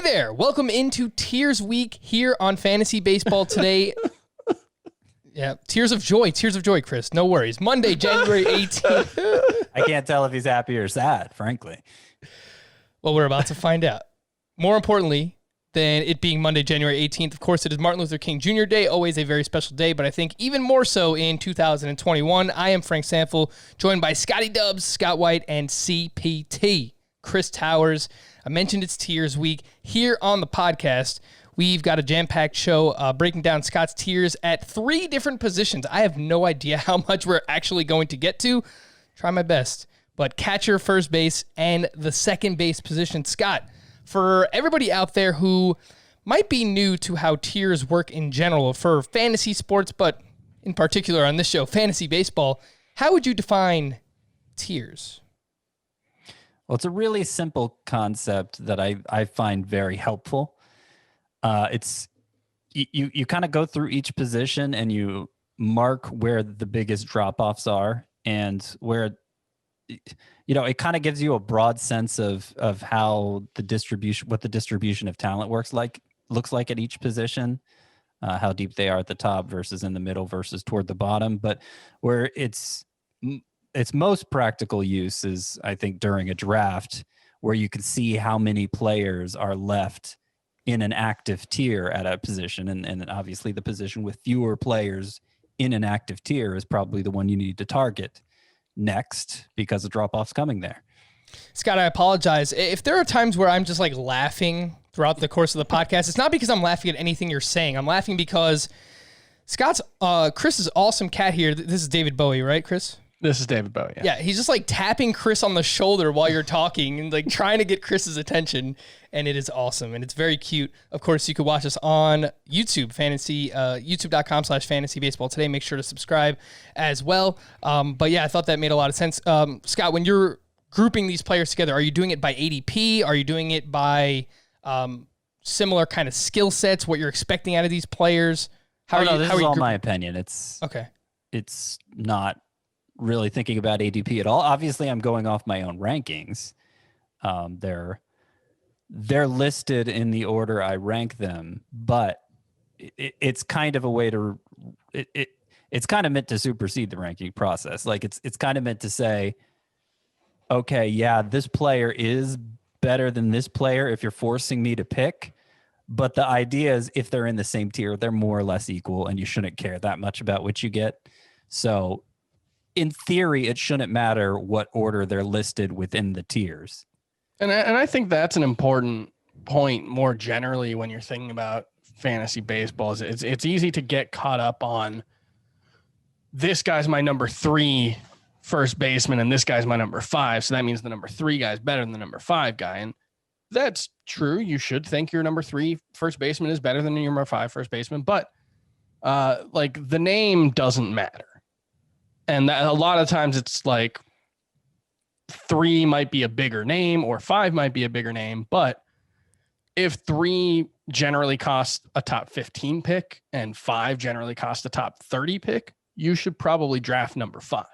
Hey there, welcome into Tears Week here on Fantasy Baseball today. Yeah, tears of joy, Chris. No worries. Monday, January 18th. I can't tell if he's happy or sad, frankly. Well, we're about to find out. More importantly than it being Monday, January 18th, of course, it is Martin Luther King Jr. Day, always a very special day, but I think even more so in 2021. I am Frank Sanfel, joined by Scotty Dubs, Scott White, and CPT, Chris Towers. I mentioned it's Tears Week. Here on the podcast, we've got a jam-packed show breaking down Scott's tiers at 3 different positions. I have no idea how much we're actually going to get to. Try my best. But catcher, first base, and the second base position. Scott, for everybody out there who might be new to how tiers work in general for fantasy sports, but in particular on this show, fantasy baseball, how would you define tiers? Well, it's a really simple concept that I find very helpful. It's you kind of go through each position and you mark where the biggest drop-offs are and where, it kind of gives you a broad sense of how the distribution of talent looks like at each position, how deep they are at the top versus in the middle versus toward the bottom. But where its most practical use is, I think, during a draft, where you can see how many players are left in an active tier at a position. And obviously the position with fewer players in an active tier is probably the one you need to target next because the drop-off's coming there. Scott, I apologize. If there are times where I'm just like laughing throughout the course of the podcast, it's not because I'm laughing at anything you're saying. I'm laughing because Chris's awesome cat here. This is David Bowie, right, Chris? This is David Bowie. Yeah, he's just like tapping Chris on the shoulder while you're talking and like trying to get Chris's attention, and it is awesome and it's very cute. Of course, you could watch us on YouTube, youtube.com/fantasy baseball today. Make sure to subscribe as well. But yeah, I thought that made a lot of sense. Scott, when you're grouping these players together, are you doing it by ADP? Are you doing it by similar kind of skill sets? What you're expecting out of these players? This is all my opinion. It's not really thinking about ADP at all. Obviously, I'm going off my own rankings. They're listed in the order I rank them, but it's kind of a way to it's kind of meant to supersede the ranking process. Like it's kind of meant to say, okay, yeah, this player is better than this player if you're forcing me to pick. But the idea is if they're in the same tier, they're more or less equal, and you shouldn't care that much about what you get. So in theory, it shouldn't matter what order they're listed within the tiers. And I think that's an important point more generally when you're thinking about fantasy baseball. It's easy to get caught up on this guy's my number 3 first baseman and this guy's my number 5. So that means the number 3 guy is better than the number 5 guy. And that's true. You should think your number 3 first baseman is better than your number 5 first baseman. But like the name doesn't matter. And that, a lot of times it's like 3 might be a bigger name or 5 might be a bigger name. But if 3 generally costs a top 15 pick and 5 generally costs a top 30 pick, you should probably draft number 5.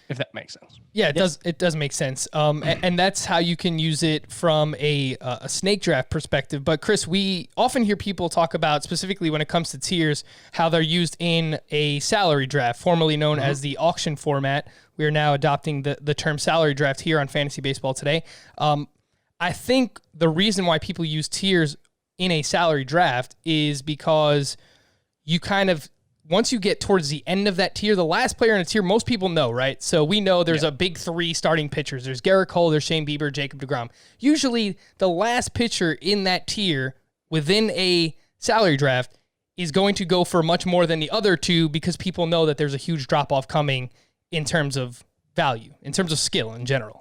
If that makes sense. Yeah, it does. It does make sense. And that's how you can use it from a snake draft perspective. But Chris, we often hear people talk about, specifically when it comes to tiers, how they're used in a salary draft, formerly known as the auction format. We are now adopting the term salary draft here on Fantasy Baseball today. I think the reason why people use tiers in a salary draft is because you kind of, once you get towards the end of that tier, the last player in a tier, most people know, right? So we know there's a big 3 starting pitchers. There's Garrett Cole, there's Shane Bieber, Jacob deGrom. Usually the last pitcher in that tier within a salary draft is going to go for much more than the other 2 because people know that there's a huge drop-off coming in terms of value, in terms of skill in general.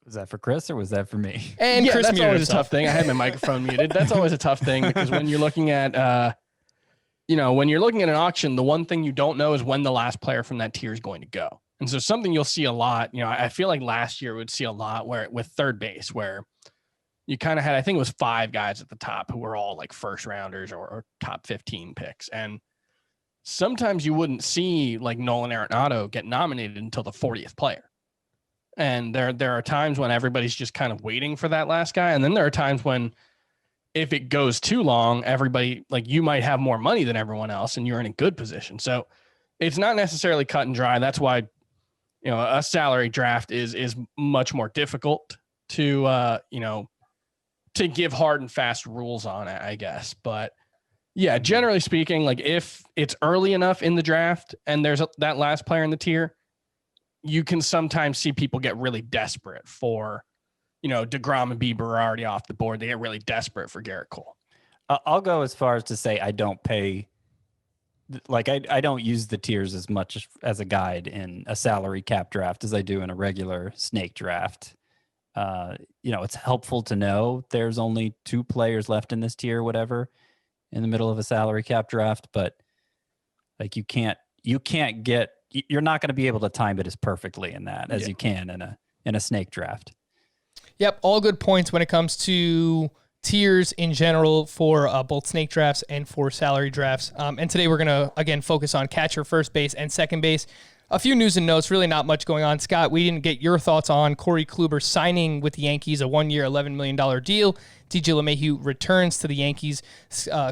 Was that for Chris or was that for me? And Chris, that's always a tough thing. I had my microphone muted. That's always a tough thing because when you're looking at, when you're looking at an auction, the one thing you don't know is when the last player from that tier is going to go. And so something you'll see a lot, I feel like last year we'd see a lot where with third base, where you kind of had, I think it was 5 guys at the top who were all like first rounders or top 15 picks. And sometimes you wouldn't see like Nolan Arenado get nominated until the 40th player. And there are times when everybody's just kind of waiting for that last guy. And then there are times when if it goes too long, everybody, like, you might have more money than everyone else and you're in a good position. So it's not necessarily cut and dry. That's why, a salary draft is much more difficult to, to give hard and fast rules on it, I guess. But yeah, generally speaking, like, if it's early enough in the draft and there's that last player in the tier, you can sometimes see people get really desperate for, DeGrom and Bieber are already off the board. They get really desperate for Garrett Cole. I'll go as far as to say I don't pay, like, I don't use the tiers as much as a guide in a salary cap draft as I do in a regular snake draft. It's helpful to know there's only 2 players left in this tier, whatever, in the middle of a salary cap draft, but like you're not going to be able to time it as perfectly in that as you can in a snake draft. Yep, all good points when it comes to tiers in general for both snake drafts and for salary drafts. And today we're going to, again, focus on catcher, first base, and second base. A few news and notes, really not much going on. Scott, we didn't get your thoughts on Corey Kluber signing with the Yankees, a 1-year, $11 million deal. DJ LeMahieu returns to the Yankees.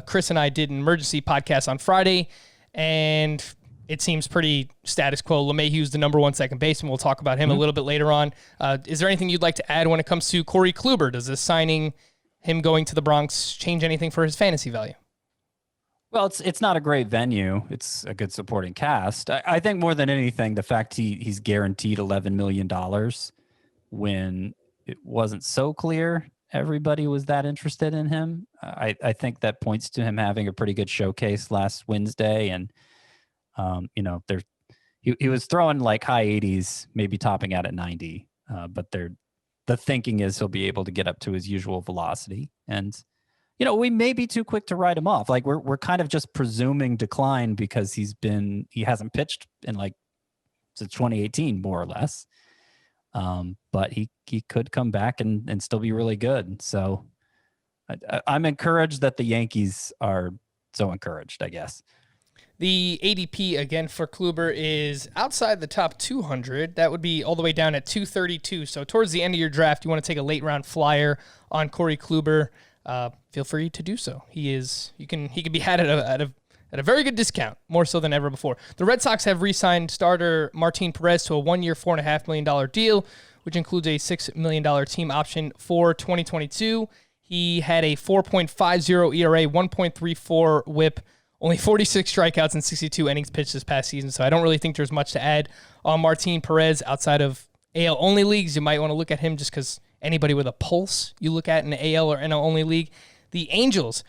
Chris and I did an emergency podcast on Friday, and it seems pretty status quo. LeMahieu's the number 1 second baseman. We'll talk about him a little bit later on. Is there anything you'd like to add when it comes to Corey Kluber? Does this signing, him going to the Bronx, change anything for his fantasy value? Well, it's not a great venue. It's a good supporting cast. I think more than anything, the fact he's guaranteed $11 million when it wasn't so clear everybody was that interested in him. I think that points to him having a pretty good showcase last Wednesday. And, he was throwing like high 80s, maybe topping out at 90. But the thinking is he'll be able to get up to his usual velocity. And, we may be too quick to write him off. Like we're kind of just presuming decline because he hasn't pitched in since 2018, more or less. But he could come back and still be really good. So I'm encouraged that the Yankees are so encouraged, I guess. The ADP, again, for Kluber is outside the top 200. That would be all the way down at 232. So towards the end of your draft, you want to take a late round flyer on Corey Kluber. Feel free to do so. He can be had at a very good discount, more so than ever before. The Red Sox have re-signed starter Martine Perez to a 1-year, $4.5 million deal, which includes a $6 million team option for 2022. He had a 4.50 ERA, 1.34 WHIP, only 46 strikeouts and 62 innings pitched this past season. So I don't really think there's much to add on Martine Perez outside of AL only leagues. You might want to look at him just because anybody with a pulse you look at in the AL or NL only league. The Angels.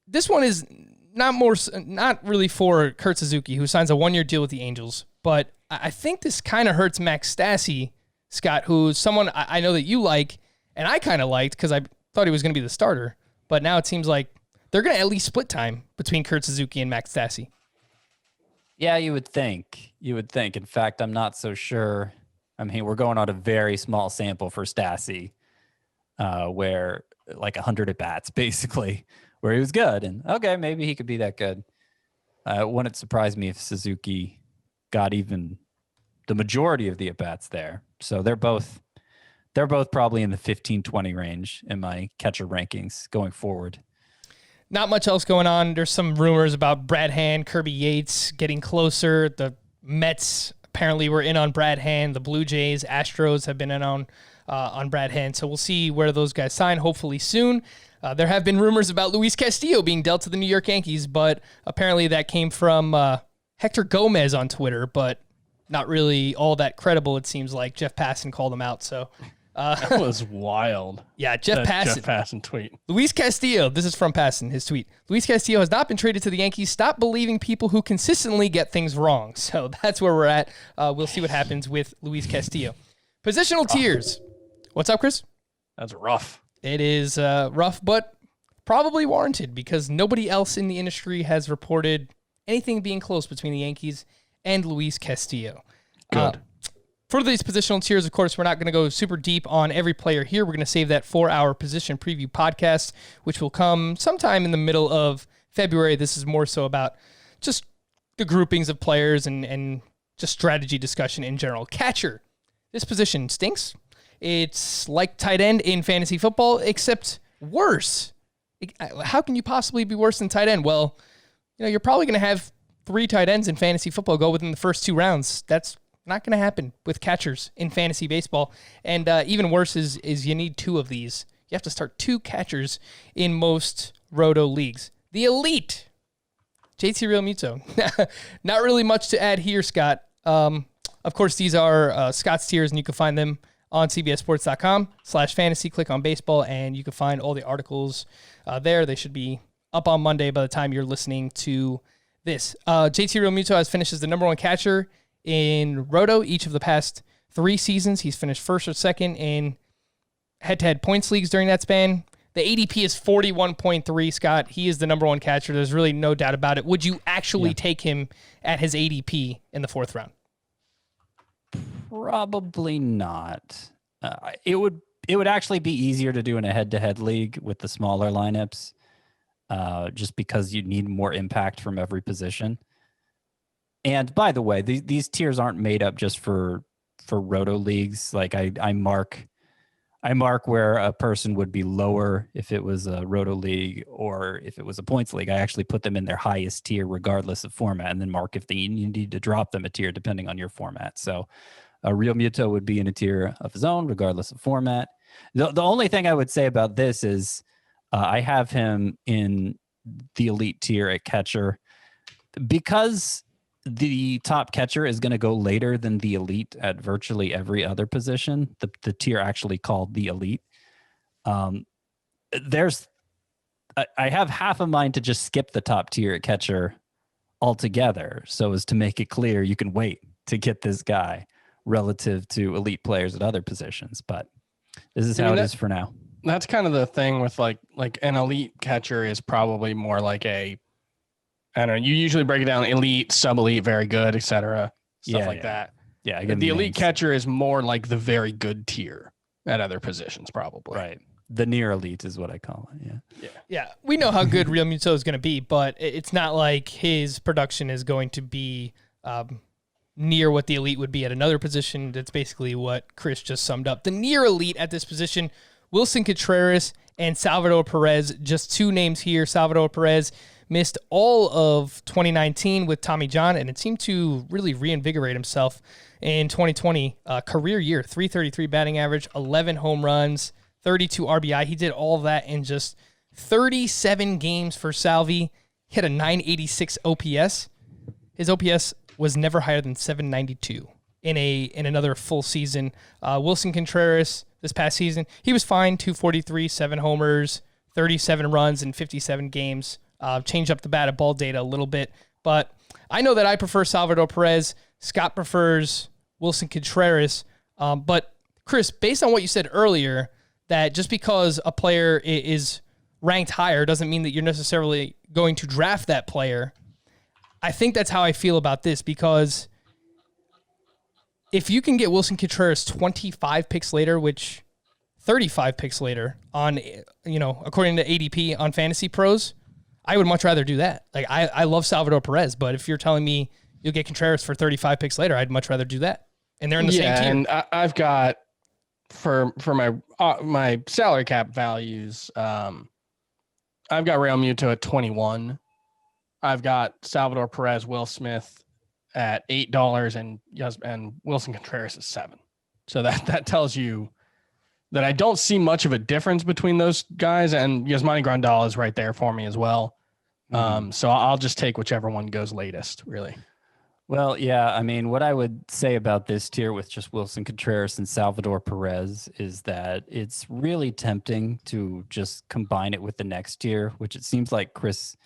This one is not really for Kurt Suzuki, who signs a 1-year deal with the Angels, but I think this kind of hurts Max Stassi, Scott, who's someone I know that you like, and I kind of liked because I thought he was going to be the starter, but now it seems like they're going to at least split time between Kurt Suzuki and Max Stassi. Yeah, you would think. In fact, I'm not so sure. I mean, we're going on a very small sample for Stassi, where like 100 at bats, basically, where he was good. And okay, maybe he could be that good. Wouldn't surprise me if Suzuki got even the majority of the at bats there. So they're both probably in the 15-20 range in my catcher rankings going forward. Not much else going on. There's some rumors about Brad Hand, Kirby Yates getting closer. The Mets apparently were in on Brad Hand. The Blue Jays, Astros have been in on Brad Hand. So we'll see where those guys sign, hopefully soon. There have been rumors about Luis Castillo being dealt to the New York Yankees, but apparently that came from Hector Gomez on Twitter, but not really all that credible, it seems like. Jeff Passan called him out, so... that was wild. Yeah, Jeff Passan tweet. Luis Castillo, this is from Passan, his tweet. Luis Castillo has not been traded to the Yankees. Stop believing people who consistently get things wrong. So that's where we're at. We'll see what happens with Luis Castillo. Positional tiers. What's up, Chris? That's rough. It is rough, but probably warranted because nobody else in the industry has reported anything being close between the Yankees and Luis Castillo. Good. For these positional tiers, of course, we're not going to go super deep on every player here. We're going to save that for our position preview podcast, which will come sometime in the middle of February. This is more so about just the groupings of players and just strategy discussion in general. Catcher. this position stinks. It's like tight end in fantasy football, except worse. How can you possibly be worse than tight end? Well, you're probably going to have 3 tight ends in fantasy football go within the first 2 rounds. That's not going to happen with catchers in fantasy baseball. And even worse is you need 2 of these. You have to start 2 catchers in most roto leagues. The elite, JT Realmuto. Not really much to add here, Scott. Of course, these are Scott's tiers, and you can find them on cbssports.com/fantasy. Click on baseball, and you can find all the articles there. They should be up on Monday by the time you're listening to this. JT Realmuto has finished as the number 1 catcher in Roto each of the past 3 seasons. He's finished first or second in head-to-head points leagues during that span. The ADP is 41.3, Scott. He is the number 1 catcher. There's really no doubt about it. Would you actually take him at his ADP in the 4th round? Probably not. It would actually be easier to do in a head-to-head league with the smaller lineups, just because you need more impact from every position. And by the way, these tiers aren't made up just for roto leagues. Like I mark where a person would be lower if it was a roto league or if it was a points league. I actually put them in their highest tier regardless of format, and then mark if you need to drop them a tier depending on your format. So Realmuto would be in a tier of his own regardless of format. The only thing I would say about this is I have him in the elite tier at catcher because the top catcher is going to go later than the elite at virtually every other position. The tier actually called the elite. I have half a mind to just skip the top tier at catcher altogether, so as to make it clear you can wait to get this guy relative to elite players at other positions. But this is how it is for now. That's kind of the thing with like an elite catcher is probably more like I don't know. You usually break it down: elite, sub-elite, very good, etc. Stuff like that. Yeah, the elite catcher is more like the very good tier at other positions, probably. Right. The near elite is what I call it. Yeah. We know how good Realmuto is going to be, but it's not like his production is going to be near what the elite would be at another position. That's basically what Chris just summed up. The near elite at this position: Wilson Contreras and Salvador Perez. Just 2 names here. Salvador Perez missed all of 2019 with Tommy John, and it seemed to really reinvigorate himself in 2020. Career year, 333 batting average, 11 home runs, 32 RBI. He did all of that in just 37 games for Salvi. He had a 986 OPS. His OPS was never higher than 792 in another full season. Wilson Contreras this past season, he was fine, 243, 7 homers, 37 runs in 57 games. Change up the bat at ball data a little bit, but I know that I prefer Salvador Perez. Scott prefers Wilson Contreras. But Chris, based on what you said earlier, that just because a player is ranked higher doesn't mean that you're necessarily going to draft that player. I think that's how I feel about this, because if you can get Wilson Contreras 25 picks later, which 35 picks later on, according to ADP on Fantasy Pros, I would much rather do that. Like I love Salvador Perez, but if you're telling me you'll get Contreras for 35 picks later, I'd much rather do that. And they're in the same tier. And I've got for my salary cap values, I've got Realmuto at 21. I've got Salvador Perez, Will Smith at $8, and Wilson Contreras at $7. So that tells you that I don't see much of a difference between those guys, and Yasmani Grandal is right there for me as well. So I'll just take whichever one goes latest, really. Well, yeah, I mean, what I would say about this tier with just Wilson Contreras and Salvador Perez is that it's really tempting to just combine it with the next tier, which it seems like Chris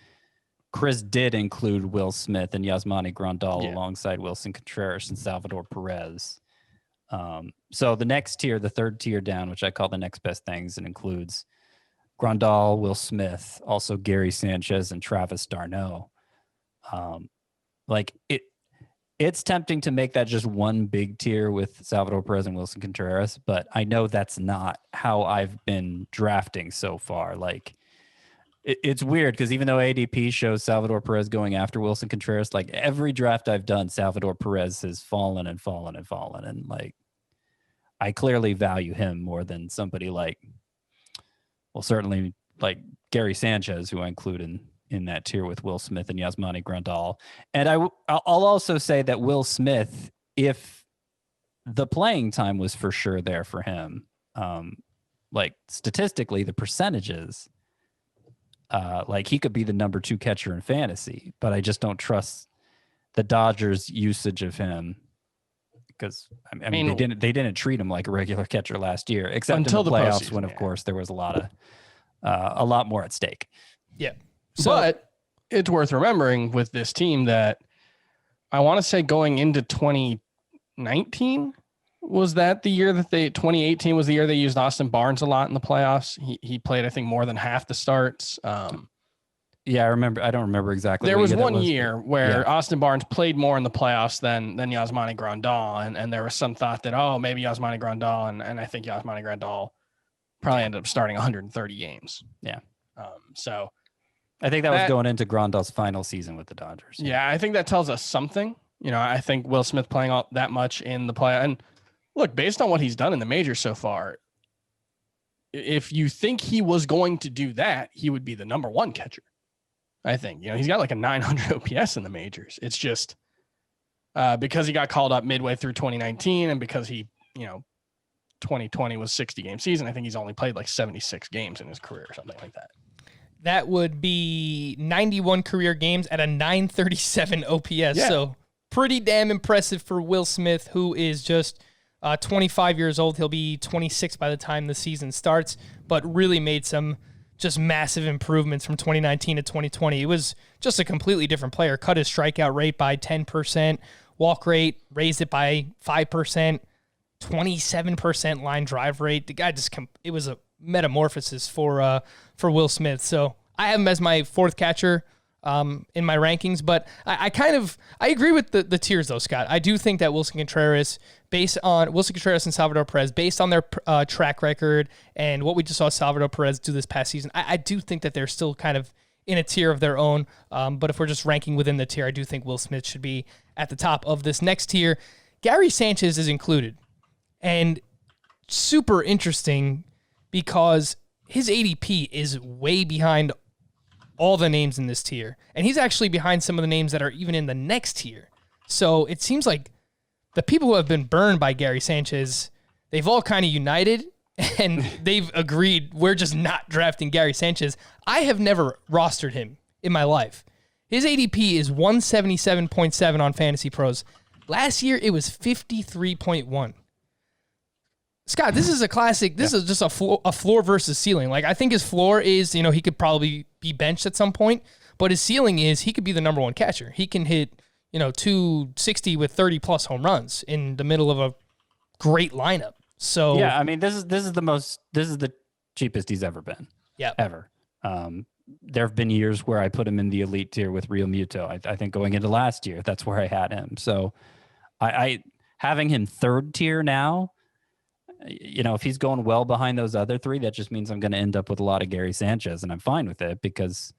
did include Will Smith and Yasmani Grandal alongside Wilson Contreras and Salvador Perez. So the next tier, the 3rd tier down, which I call the next best things, it includes Grandal, Will Smith, also Gary Sanchez and Travis d'Arnaud. It's tempting to make that just one big tier with Salvador Perez and Wilson Contreras, but I know that's not how I've been drafting so far. Like, it's weird because even though ADP shows Salvador Perez going after Wilson Contreras, like every draft I've done, Salvador Perez has fallen and fallen and fallen. And like, I clearly value him more than somebody certainly like Gary Sanchez, who I include in that tier with Will Smith and Yasmani Grandal. And I'll also say that Will Smith, if the playing time was for sure there for him, like statistically, the percentages, like he could be the number 2 catcher in fantasy, but I just don't trust the Dodgers' usage of him. Because I mean they didn't treat him like a regular catcher last year, except until in the playoffs when, of course, there was a lot more at stake. Yeah. So, but it's worth remembering with this team that I want to say going into 2019 was that the year that 2018 was the year they used Austin Barnes a lot in the playoffs. He played, I think, more than half the starts. Yeah, I remember. I don't remember exactly. There was one year where Austin Barnes played more in the playoffs than Yasmani Grandal, and there was some thought that, maybe Yasmani Grandal, and I think Yasmani Grandal probably ended up starting 130 games. Yeah. So I think that was going into Grandal's final season with the Dodgers. Yeah, I think that tells us something. I think Will Smith playing all that much in the play, and look, based on what he's done in the majors so far, if you think he was going to do that, he would be the number 1 catcher. I think, he's got like a 900 OPS in the majors. It's just because he got called up midway through 2019 and because he, 2020 was 60-game season. I think he's only played like 76 games in his career or something like that. That would be 91 career games at a 937 OPS. Yeah. So pretty damn impressive for Will Smith, who is just 25 years old. He'll be 26 by the time the season starts, but really made some just massive improvements from 2019 to 2020. It was just a completely different player. Cut his strikeout rate by 10%, walk rate raised it by 5%, 27% line drive rate. The guy it was a metamorphosis for Will Smith. So I have him as my 4th catcher in my rankings, but I agree with the tiers though, Scott. I do think that Wilson Contreras and Salvador Perez, based on their track record and what we just saw Salvador Perez do this past season, I do think that they're still kind of in a tier of their own. But if we're just ranking within the tier, I do think Will Smith should be at the top of this next tier. Gary Sanchez is included, and super interesting because his ADP is way behind all the names in this tier, and he's actually behind some of the names that are even in the next tier. So it seems like the people who have been burned by Gary Sanchez, they've all kind of united, and they've agreed, we're just not drafting Gary Sanchez. I have never rostered him in my life. His ADP is 177.7 on Fantasy Pros. Last year, it was 53.1. Scott, this is a classic. This is just a floor versus ceiling. Like, I think his floor is, he could probably be benched at some point, but his ceiling is he could be the number 1 catcher. He can hit, 260 with 30+ home runs in the middle of a great lineup. So yeah, I mean, this is the cheapest he's ever been. Yeah, ever. There have been years where I put him in the elite tier with Real Muto. I think going into last year, that's where I had him. So I having him 3rd tier now. If he's going well behind those other 3, that just means I'm going to end up with a lot of Gary Sanchez, and I'm fine with it because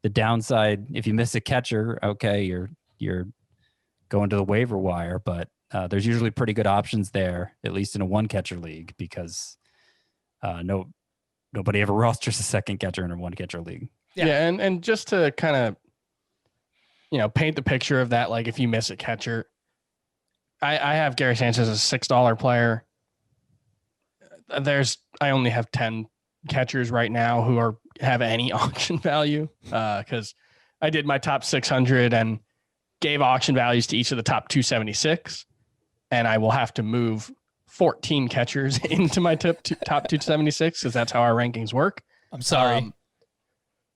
the downside, if you miss a catcher, okay, you're going to the waiver wire, but there's usually pretty good options there, at least in a 1-catcher league, because nobody ever rosters a 2nd catcher in a 1-catcher league. Yeah, and just to kind of, paint the picture of that, like if you miss a catcher, I have Gary Sanchez as a $6 player. I only have 10 catchers right now who have any auction value because I did my top 600 and gave auction values to each of the top 276, and I will have to move 14 catchers into my top 276 because that's how our rankings work. I'm sorry,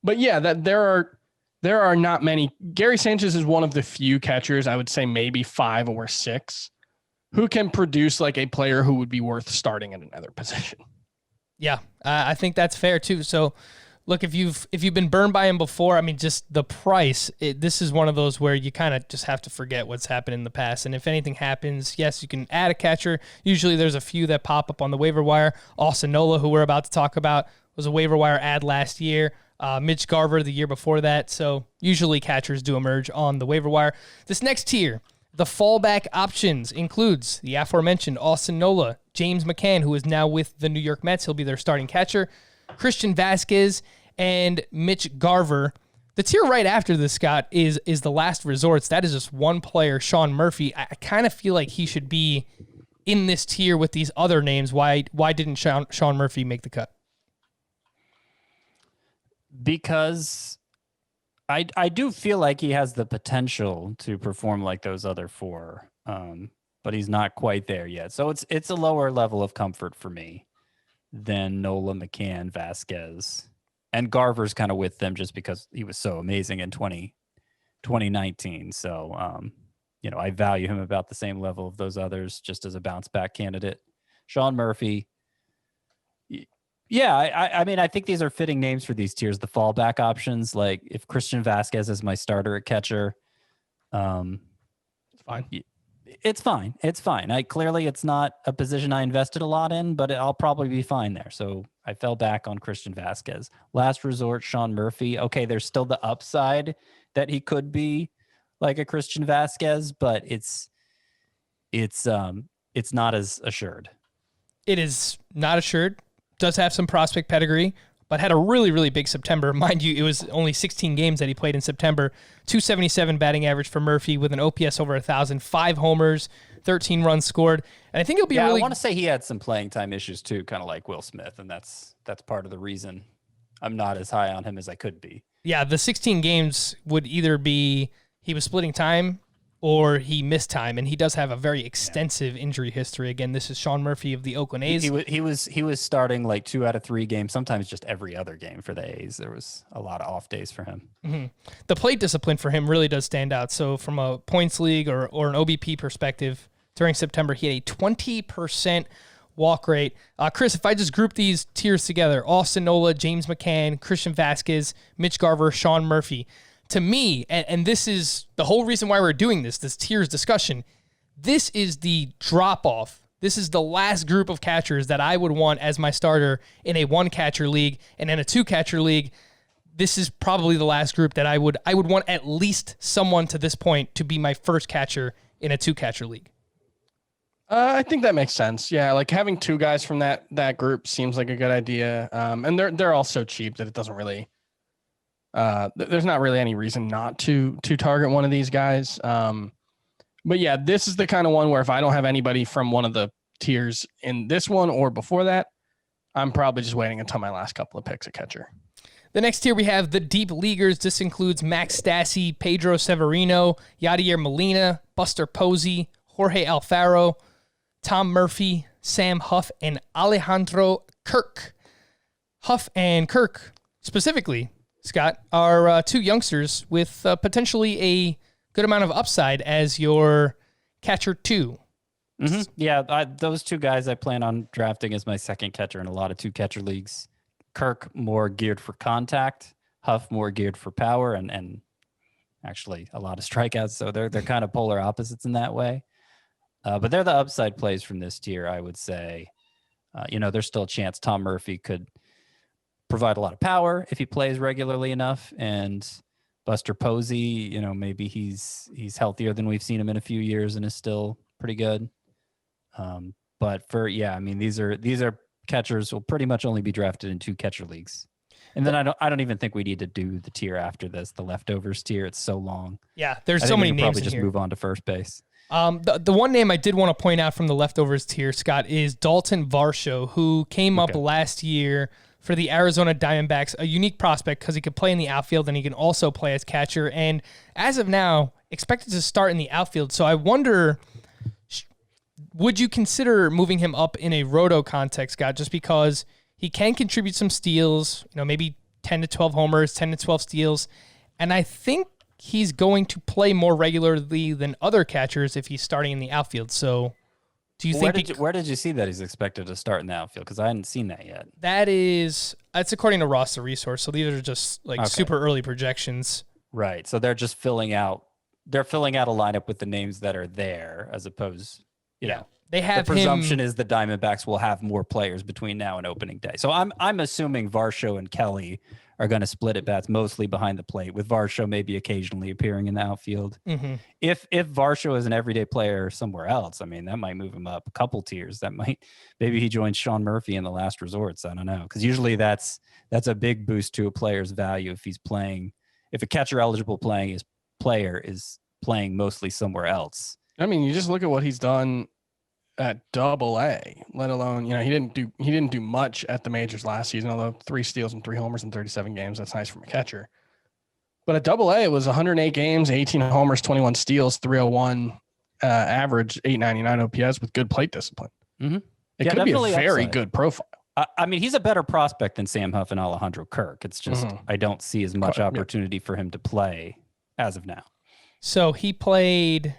but yeah, that there are not many. Gary Sanchez is one of the few catchers, I would say maybe 5 or 6, who can produce like a player who would be worth starting at another position. Yeah, I think that's fair too. So, look, if you've been burned by him before, I mean, just the price. This is one of those where you kind of just have to forget what's happened in the past. And if anything happens, yes, you can add a catcher. Usually, there's a few that pop up on the waiver wire. Austin Nola, who we're about to talk about, was a waiver wire add last year. Mitch Garver the year before that. So usually catchers do emerge on the waiver wire. This next tier, the fallback options, includes the aforementioned Austin Nola, James McCann, who is now with the New York Mets. He'll be their starting catcher. Christian Vasquez and Mitch Garver. The tier right after this, Scott, is the last resorts. That is just one player, Sean Murphy. I kind of feel like he should be in this tier with these other names. Why didn't Sean Murphy make the cut? Because I do feel like he has the potential to perform like those other four, but he's not quite there yet. So it's a lower level of comfort for me than Nola, McCann, Vasquez. And Garver's kind of with them just because he was so amazing in 2019. So, I value him about the same level of those others just as a bounce back candidate. Sean Murphy. Yeah, I think these are fitting names for these tiers. The fallback options, like if Christian Vasquez is my starter at catcher, It's fine. It's fine. It's fine. Clearly it's not a position I invested a lot in, but I'll probably be fine there. So I fell back on Christian Vasquez. Last resort, Sean Murphy. Okay, there's still the upside that he could be like a Christian Vasquez, but it's not as assured. It is not assured. Does have some prospect pedigree, but had a really, really big September. Mind you, it was only 16 games that he played in September. 277 batting average for Murphy with an OPS over 1,000, 5 homers, 13 runs scored. And I think it'll be I want to say he had some playing time issues too, kind of like Will Smith, and that's part of the reason I'm not as high on him as I could be. Yeah, the 16 games would either be he was splitting time or he missed time, and he does have a very extensive injury history. Again, this is Sean Murphy of the Oakland A's. He was starting like 2 out of 3 games, sometimes just every other game for the A's. There was a lot of off days for him. Mm-hmm. The plate discipline for him really does stand out. So from a points league or an OBP perspective, during September, he had a 20% walk rate. Chris, if I just group these tiers together, Austin Nola, James McCann, Christian Vasquez, Mitch Garver, Sean Murphy, to me, and this is the whole reason why we're doing this tiers discussion, this is the drop-off. This is the last group of catchers that I would want as my starter in a 1-catcher league. And in a 2-catcher league, this is probably the last group that I would want at least someone to this point to be my first catcher in a 2-catcher league. I think that makes sense. Yeah, like having 2 guys from that group seems like a good idea. And they're all so cheap that it doesn't really there's not really any reason not to target one of these guys. But yeah, this is the kind of one where if I don't have anybody from one of the tiers in this one or before that, I'm probably just waiting until my last couple of picks at catcher. The next tier we have the deep leaguers. This includes Max Stassi, Pedro Severino, Yadier Molina, Buster Posey, Jorge Alfaro, Tom Murphy, Sam Huff, and Alejandro Kirk. Huff and Kirk, specifically, Scott, are 2 youngsters with potentially a good amount of upside as your catcher 2. Mm-hmm. Yeah, those 2 guys I plan on drafting as my second catcher in a lot of 2-catcher leagues. Kirk more geared for contact, Huff more geared for power, and actually a lot of strikeouts. So they're kind of polar opposites in that way. But they're the upside plays from this tier, I would say. There's still a chance Tom Murphy could provide a lot of power if he plays regularly enough, and Buster Posey, maybe he's healthier than we've seen him in a few years and is still pretty good. But these are catchers will pretty much only be drafted in 2-catcher leagues. And then I don't even think we need to do the tier after this, the leftovers tier. It's so long. Yeah, there's so many names. Probably in just here. Move on to first base. The one name I did want to point out from the leftovers tier, Scott, is Dalton Varshall, who came up last year for the Arizona Diamondbacks, a unique prospect because he could play in the outfield and he can also play as catcher. And as of now, expected to start in the outfield. So I wonder, would you consider moving him up in a roto context, Scott, just because he can contribute some steals, maybe 10 to 12 homers, 10 to 12 steals. And I think he's going to play more regularly than other catchers if he's starting in the outfield. So do you think where did you see that he's expected to start in the outfield? Because I hadn't seen that yet. That's according to Roster Resource. So these are just super early projections. Right. So they're just filling out a lineup with the names that are there, as opposed, they have the presumption is the Diamondbacks will have more players between now and opening day. So I'm assuming Varsho and Kelly are going to split at bats mostly behind the plate, with Varshall maybe occasionally appearing in the outfield. Mm-hmm. If Varshall is an everyday player somewhere else, I mean, that might move him up a couple tiers. Maybe he joins Sean Murphy in the last resorts. I don't know, because usually that's a big boost to a player's value if he's playing. If a catcher eligible player is playing mostly somewhere else. I mean, you just look at what he's done at Double-A, let alone, he didn't do much at the majors last season, although 3 steals and 3 homers in 37 games. That's nice from a catcher. But at Double-A, it was 108 games, 18 homers, 21 steals, 301 average, 899 OPS with good plate discipline. Mm-hmm. It could be a very good profile. I mean, he's a better prospect than Sam Huff and Alejandro Kirk. It's just I don't see as much opportunity for him to play as of now. So he played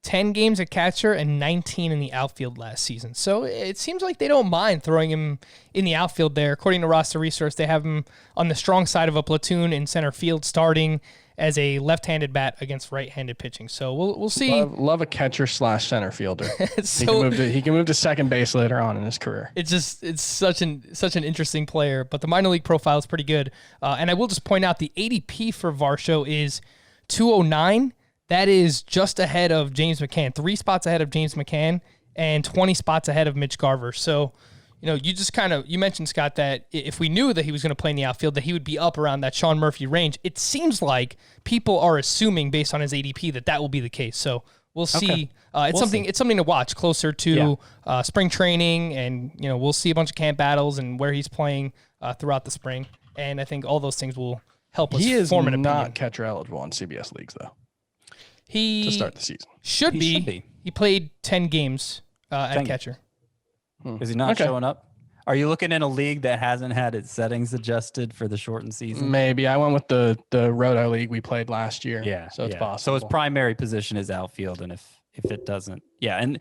10 games at catcher and 19 in the outfield last season. So it seems like they don't mind throwing him in the outfield there. According to Roster Resource, they have him on the strong side of a platoon in center field, starting as a left-handed bat against right-handed pitching. So we'll see. Love a catcher / center fielder. He can move to second base later on in his career. It's such an interesting player, but the minor league profile is pretty good. And I will just point out the ADP for Varshall is 209. That is just ahead of James McCann, 3 spots ahead of James McCann and 20 spots ahead of Mitch Garver. So, you mentioned, Scott, that if we knew that he was going to play in the outfield, that he would be up around that Sean Murphy range. It seems like people are assuming based on his ADP that will be the case. So we'll see. Okay. It's something to watch closer to spring training, and we'll see a bunch of camp battles and where he's playing throughout the spring. And I think all those things will help us form an opinion. He is not catcher eligible in CBS leagues, though. He to start the season should be. He played 10 games at catcher. Is he not showing up? Are you looking in a league that hasn't had its settings adjusted for the shortened season? Maybe. I went with the Roto league we played last year. Yeah. So it's possible. So his primary position is outfield, and if it doesn't, and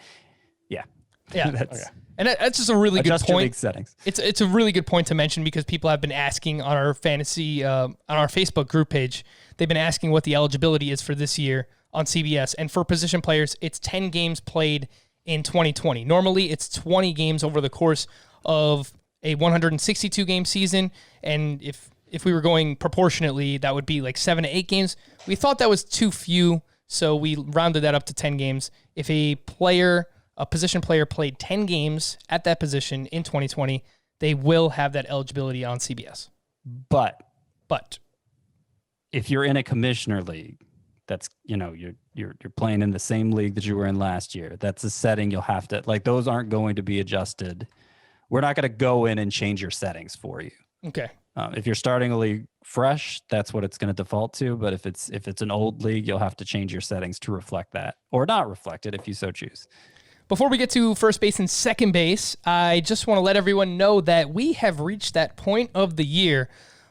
that's just a really good point. League settings. It's a really good point to mention, because people have been asking on our fantasy on our Facebook group page. They've been asking what the eligibility is for this year on CBS, and for position players, it's 10 games played in 2020. Normally, it's 20 games over the course of a 162 game season, and if we were going proportionately, that would be like 7 to 8 games. We thought that was too few, so we rounded that up to 10 games. If a position player played 10 games at that position in 2020, they will have that eligibility on CBS. But if you're in a commissioner league, that's you're playing in the same league that you were in last year. That's a setting you'll have to, those aren't going to be adjusted. We're not going to go in and change your settings for you. Okay. If you're starting a league fresh, that's what it's going to default to. But if it's an old league, you'll have to change your settings to reflect that, or not reflect it if you so choose. Before we get to first base and second base, I just want to let everyone know that we have reached that point of the year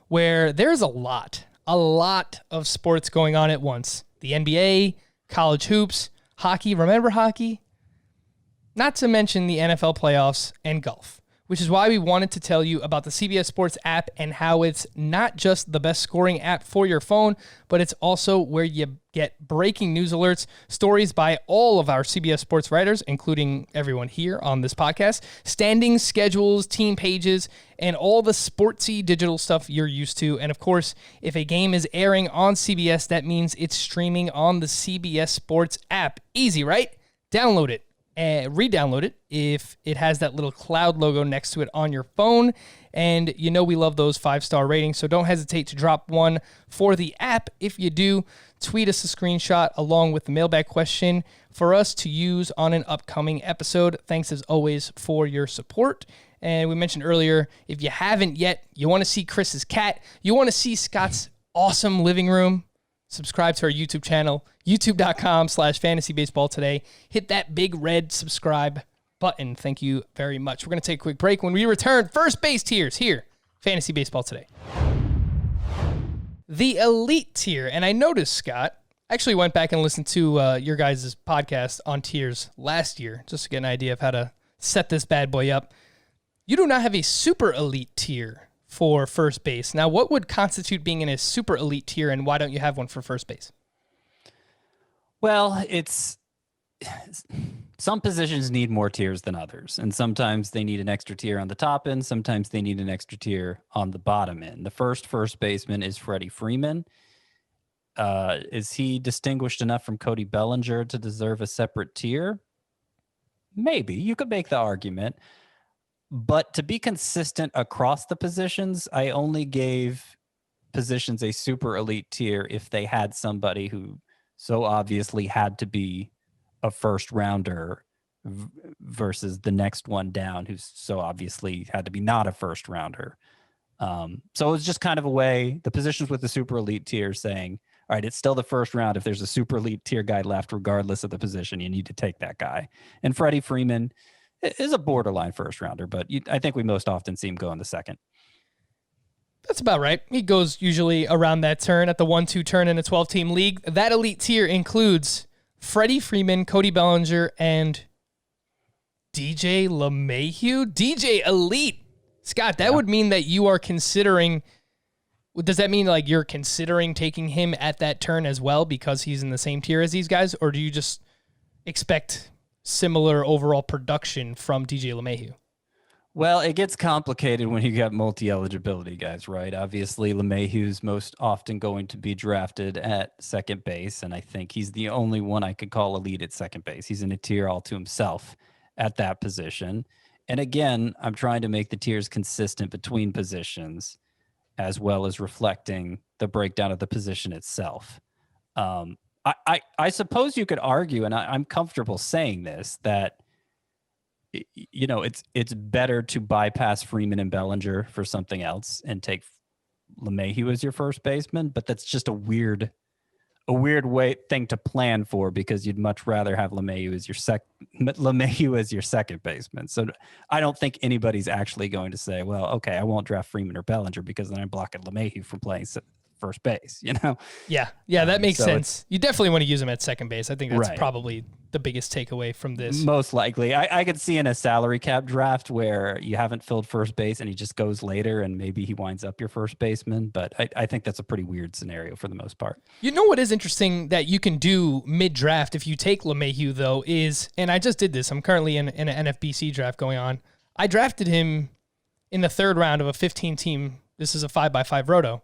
where there's a lot of sports going on at once. The NBA, college hoops, hockey. Remember hockey? Not to mention the NFL playoffs and golf, which is why we wanted to tell you about the CBS Sports app and how it's not just the best scoring app for your phone, but it's also where you get breaking news alerts, stories by all of our CBS Sports writers, including everyone here on this podcast, standings, schedules, team pages, and all the sportsy digital stuff you're used to. And of course, if a game is airing on CBS, that means it's streaming on the CBS Sports app. Easy, right? Download it. And re-download it if it has that little cloud logo next to it on your phone. And we love those 5-star ratings, so don't hesitate to drop one for the app. If you do, tweet us a screenshot along with the mailbag question for us to use on an upcoming episode. Thanks as always for your support. And we mentioned earlier, if you haven't yet, you want to see Chris's cat, you want to see Scott's awesome living room, subscribe to our YouTube channel, youtube.com/fantasybaseball today. Hit that big red subscribe button. Thank you very much. We're going to take a quick break. When we return, first base tiers here, Fantasy Baseball Today. The elite tier. And I noticed, Scott, I actually went back and listened to your guys' podcast on tiers last year, just to get an idea of how to set this bad boy up. You do not have a super elite tier for first base. Now, what would constitute being in a super elite tier, and why don't you have one for first base? Well, it's some positions need more tiers than others, and sometimes they need an extra tier on the top end, sometimes they need an extra tier on the bottom end. The first baseman is Freddie Freeman. Is he distinguished enough from Cody Bellinger to deserve a separate tier? Maybe. You could make the argument. But to be consistent across the positions, I only gave positions a super elite tier if they had somebody who so obviously had to be a first rounder versus the next one down who's so obviously had to be not a first rounder. So it was just kind of a way, the positions with the super elite tier saying, all right, it's still the first round. If there's a super elite tier guy left, regardless of the position, you need to take that guy. And Freddie Freeman is a borderline first rounder, but I think we most often see him go in the second. That's about right. He goes usually around that turn at the 1-2 turn in a 12-team league. That elite tier includes Freddie Freeman, Cody Bellinger, and DJ LeMahieu. DJ Elite. Scott, that would mean that you are considering... Does that mean like you're considering taking him at that turn as well because he's in the same tier as these guys? Or do you just expect similar overall production from DJ LeMahieu? Well, it gets complicated when you got multi-eligibility guys, right? Obviously, LeMahieu's most often going to be drafted at second base, and I think he's the only one I could call elite at second base. He's in a tier all to himself at that position. And again, I'm trying to make the tiers consistent between positions as well as reflecting the breakdown of the position itself. I suppose you could argue, and I'm comfortable saying this, that you know, it's better to bypass Freeman and Bellinger for something else and take LeMahieu as your first baseman, but that's just a weird thing to plan for because you'd much rather have LeMahieu as your second baseman. So I don't think anybody's actually going to say, well, okay, I won't draft Freeman or Bellinger because then I'm blocking LeMahieu from playing first base, you know? Yeah, that makes sense. You definitely want to use him at second base. I think that's probably the biggest takeaway from this. Most likely. I could see in a salary cap draft where you haven't filled first base and he just goes later and maybe he winds up your first baseman, but I think that's a pretty weird scenario for the most part. You know what is interesting that you can do mid-draft if you take LeMahieu, though, is, and I just did this, I'm currently in an NFBC draft going on. I drafted him in the third round of a 15-team, this is a 5x5 roto,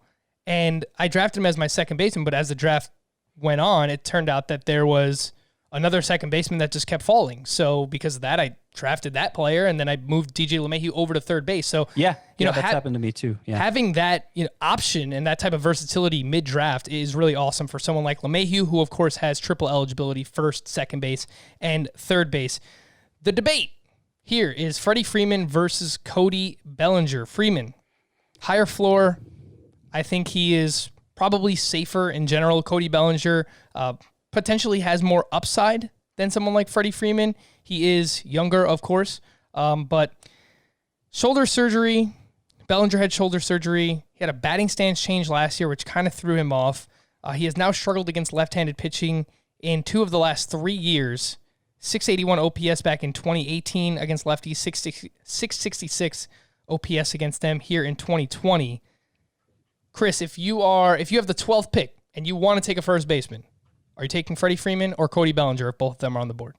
and I drafted him as my second baseman, but as the draft went on, it turned out that there was another second baseman that just kept falling. So because of that, I drafted that player, and then I moved DJ LeMahieu over to third base. So that's happened to me too. Yeah. Having that option and that type of versatility mid-draft is really awesome for someone like LeMahieu, who of course has triple eligibility, first, second base, and third base. The debate here is Freddie Freeman versus Cody Bellinger. Freeman, higher floor. I think he is probably safer in general. Cody Bellinger potentially has more upside than someone like Freddie Freeman. He is younger, of course, but shoulder surgery. Bellinger had shoulder surgery. He had a batting stance change last year, which kind of threw him off. He has now struggled against left-handed pitching in 2 of the last 3 years. 681 OPS back in 2018 against lefties, 666 OPS against them here in 2020. Chris, if you have the 12th pick and you want to take a first baseman, are you taking Freddie Freeman or Cody Bellinger if both of them are on the board?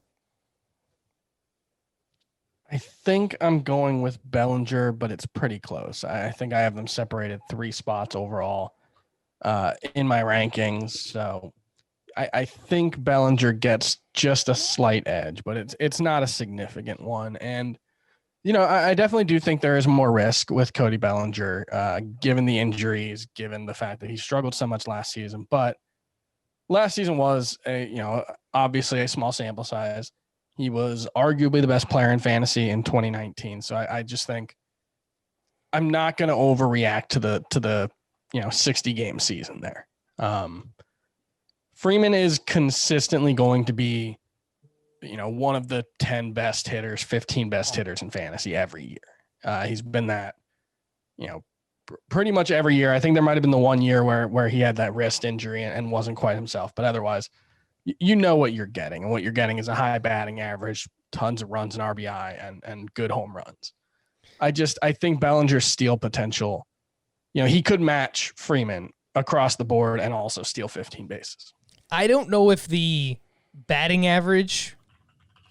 I think I'm going with Bellinger, but it's pretty close. I think I have them separated 3 spots overall in my rankings. So I think Bellinger gets just a slight edge, but it's not a significant one. And, I definitely do think there is more risk with Cody Bellinger, given the injuries, given the fact that he struggled so much last season. But last season was obviously a small sample size. He was arguably the best player in fantasy in 2019. So I just think I'm not going to overreact to the 60 game season there. Freeman is consistently going to be, one of the 10 best hitters, 15 best hitters in fantasy every year. He's been that, pretty much every year. I think there might've been the 1 year where he had that wrist injury and wasn't quite himself, but otherwise, you know what you're getting, and what you're getting is a high batting average, tons of runs and RBI and good home runs. I think Bellinger's steal potential, he could match Freeman across the board and also steal 15 bases. I don't know if the batting average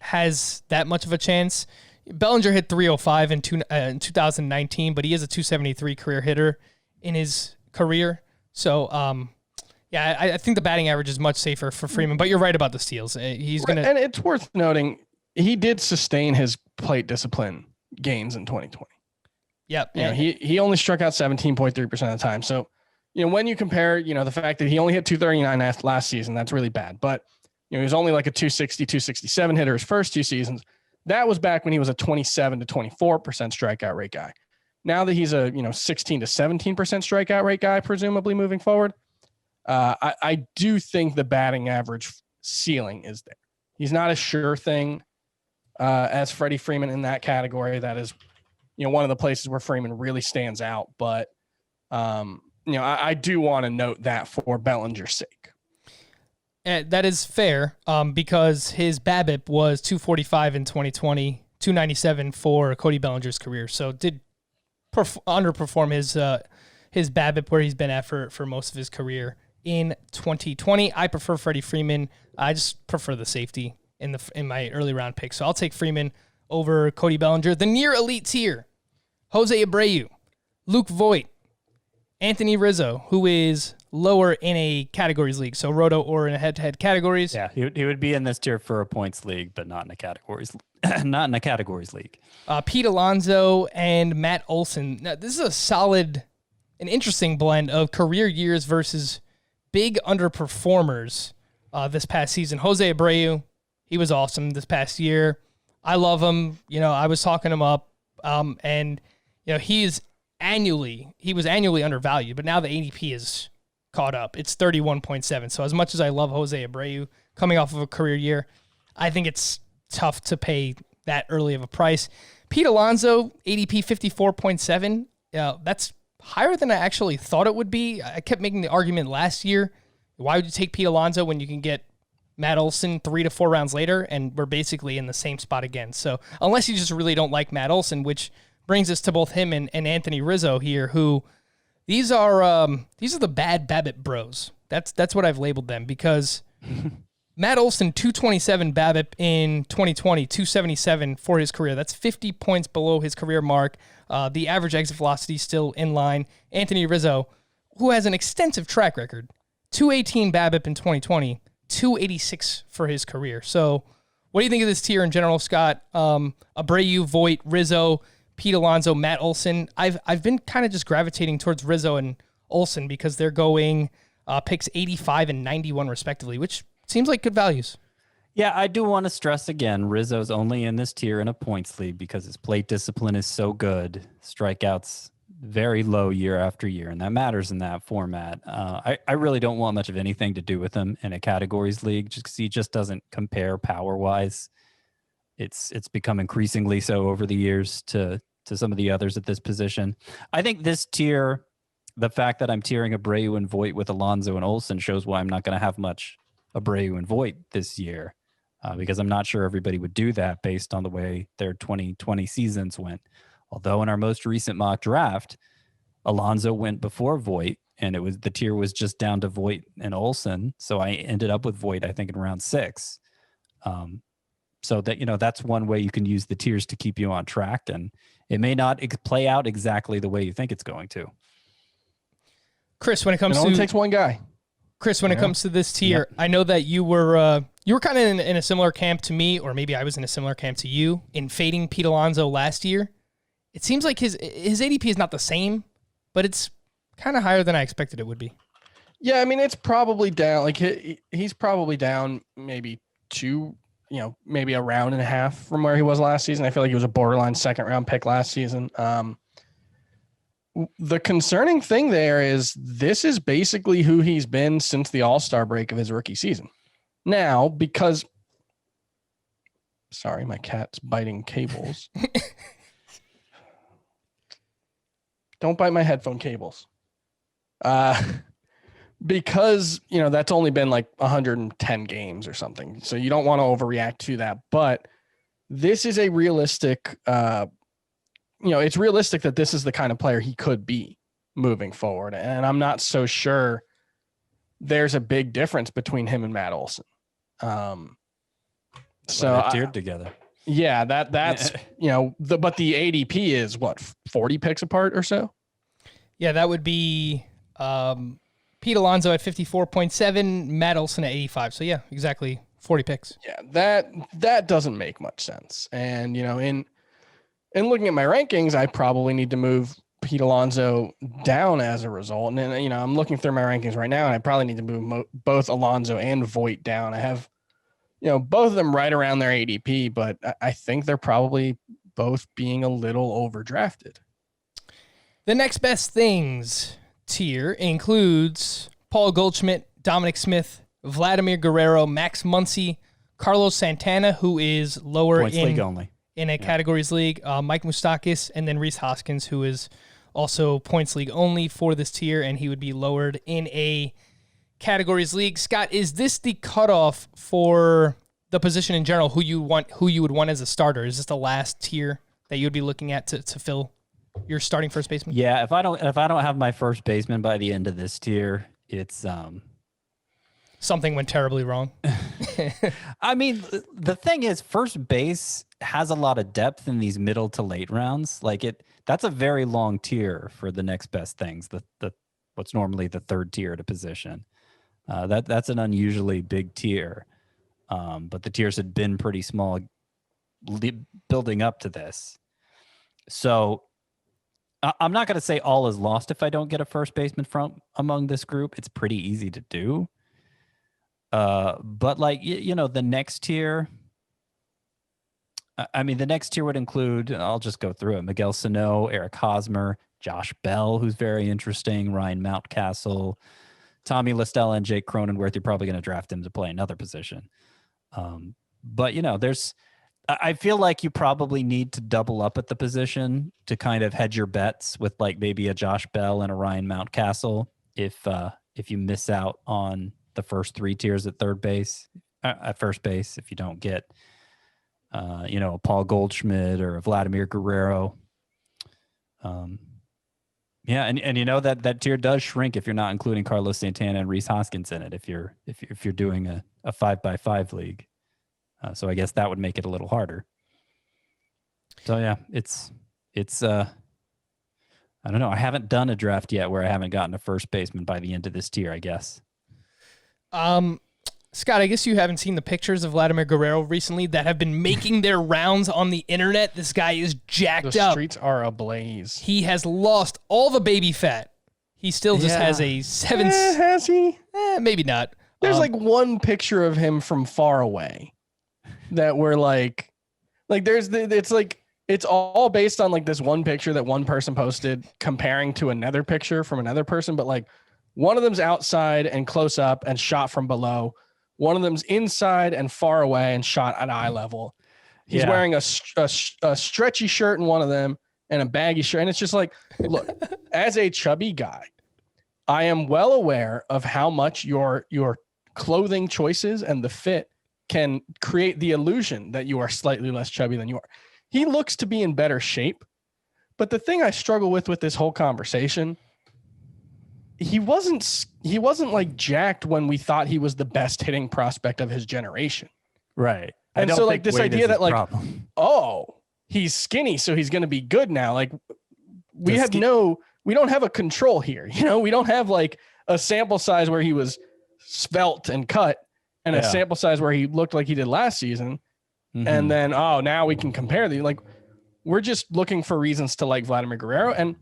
has that much of a chance. Bellinger hit 305 in 2019, but he is a 273 career hitter in his career. So, I think the batting average is much safer for Freeman, but you're right about the steals. He's going to... And it's worth noting, he did sustain his plate discipline gains in 2020. Yep. You know, he only struck out 17.3% of the time. So, you know, when you compare, you know, the fact that he only hit 239 last season, that's really bad. But, you know, he was only like a 260, 267 hitter his first 2 seasons. That was back when he was a 27 to 24% strikeout rate guy. Now that he's a, 16 to 17% strikeout rate guy, presumably moving forward, I do think the batting average ceiling is there. He's not a sure thing as Freddie Freeman in that category. That is, one of the places where Freeman really stands out. But, I do want to note that for Bellinger's sake. That is fair because his BABIP was 245 in 2020, 297 for Cody Bellinger's career. So did underperform his BABIP where he's been at for most of his career in 2020. I prefer Freddie Freeman. I just prefer the safety in my early round pick. So I'll take Freeman over Cody Bellinger. The near elite tier: Jose Abreu, Luke Voit, Anthony Rizzo, who is lower in a categories league, so roto or in a head-to-head categories. Yeah, he would be in this tier for a points league, but not in a categories league. Pete Alonso and Matt Olson. Now, this is an interesting blend of career years versus big underperformers this past season. Jose Abreu, he was awesome this past year. I love him. I was talking him up, and he was annually undervalued, but now the ADP is caught up. It's 31.7. So as much as I love Jose Abreu coming off of a career year, I think it's tough to pay that early of a price. Pete Alonso, ADP 54.7. That's higher than I actually thought it would be. I kept making the argument last year, why would you take Pete Alonso when you can get Matt Olson 3 to 4 rounds later, and we're basically in the same spot again. So unless you just really don't like Matt Olson, which brings us to both him and Anthony Rizzo here, who these are the bad BABIP bros. That's what I've labeled them, because Matt Olson 227 BABIP in 2020, 277 for his career. That's 50 points below his career mark. The average exit velocity still in line. Anthony Rizzo, who has an extensive track record, 218 BABIP in 2020, 286 for his career. So what do you think of this tier in general, Scott? Abreu, Voit, Rizzo, Pete Alonso, Matt Olson. I've been kind of just gravitating towards Rizzo and Olson because they're going picks 85 and 91 respectively, which seems like good values. Yeah, I do want to stress again, Rizzo's only in this tier in a points league because his plate discipline is so good. Strikeouts very low year after year, and that matters in that format. I really don't want much of anything to do with him in a categories league just because he just doesn't compare power-wise. It's become increasingly so over the years to some of the others at this position. I think this tier, the fact that I'm tiering Abreu and Voit with Alonso and Olson, shows why I'm not going to have much Abreu and Voit this year, because I'm not sure everybody would do that based on the way their 2020 seasons went. Although in our most recent mock draft, Alonso went before Voit, and the tier was just down to Voit and Olson. So I ended up with Voit, I think, in round 6. So that, that's one way you can use the tiers to keep you on track, and it may not play out exactly the way you think it's going to. Chris, when it comes it to only takes one guy. Chris, when it comes to this tier, I know that you were kind of in a similar camp to me, or maybe I was in a similar camp to you in fading Pete Alonso last year. It seems like his ADP is not the same, but it's kind of higher than I expected it would be. Yeah, I mean, it's probably down. Like he's probably down maybe 2. Maybe a round and a half from where he was last season. I feel like he was a borderline second round pick last season. The concerning thing there is this is basically who he's been since the All-Star break of his rookie season. Now, because, sorry, my cat's biting cables. Don't bite my headphone cables. Because, that's only been like 110 games or something. So you don't want to overreact to that. But this is a realistic, it's realistic that this is the kind of player he could be moving forward. And I'm not so sure there's a big difference between him and Matt Olson. So tiered together. Yeah, that's but the ADP is what, 40 picks apart or so. Yeah, that would be Pete Alonso at 54.7, Matt Olson at 85. So yeah, exactly 40 picks. Yeah, that doesn't make much sense. And in looking at my rankings, I probably need to move Pete Alonso down as a result. And then, I'm looking through my rankings right now, and I probably need to move both Alonso and Voit down. I have, both of them right around their ADP, but I think they're probably both being a little overdrafted. The next best things tier includes Paul Goldschmidt, Dominic Smith, Vladimir Guerrero, Max Muncy, Carlos Santana, who is lower Points league only. In a categories league, Mike Moustakas, and then Rhys Hoskins, who is also points league only for this tier, and he would be lowered in a categories league. Scott, is this the cutoff for the position in general? Who you would want as a starter? Is this the last tier that you would be looking at to fill your starting first baseman? Yeah, if I don't have my first baseman by the end of this tier, it's something went terribly wrong. I mean, the thing is, first base has a lot of depth in these middle to late rounds. That's a very long tier for the next best things. The what's normally the third tier at a position. That's an unusually big tier. But the tiers had been pretty small building up to this. So I'm not going to say all is lost if I don't get a first baseman from among this group. It's pretty easy to do. But the next tier, I mean, the next tier would include, I'll just go through it: Miguel Sano, Eric Hosmer, Josh Bell, who's very interesting, Ryan Mountcastle, Tommy LaStella, and Jake Cronenworth. You're probably going to draft him to play another position. But I feel like you probably need to double up at the position to kind of hedge your bets with maybe a Josh Bell and a Ryan Mountcastle if you miss out on the first three tiers at first base, if you don't get a Paul Goldschmidt or a Vladimir Guerrero. And that tier does shrink if you're not including Carlos Santana and Rhys Hoskins in it, if you're doing a 5x5 league. So I guess that would make it a little harder. So yeah, it's I don't know. I haven't done a draft yet where I haven't gotten a first baseman by the end of this tier, I guess. Scott, I guess you haven't seen the pictures of Vladimir Guerrero recently that have been making their rounds on the internet. This guy is jacked up. The streets are ablaze. He has lost all the baby fat. He still just has a 7. Has he? Maybe not. There's one picture of him from far away that we're it's all based on this one picture that one person posted comparing to another picture from another person. But one of them's outside and close up and shot from below. One of them's inside and far away and shot at eye level. He's wearing a stretchy shirt in one of them and a baggy shirt. And it's just look, as a chubby guy, I am well aware of how much your clothing choices and the fit can create the illusion that you are slightly less chubby than you are. He looks to be in better shape. But the thing I struggle with this whole conversation, he wasn't jacked when we thought he was the best hitting prospect of his generation. Right. And so this idea that he's skinny, so he's going to be good now. We don't have a control here. We don't have a sample size where he was svelte and cut and a sample size where he looked like he did last season. Mm-hmm. And then, now we can compare these. We're just looking for reasons to like Vladimir Guerrero. And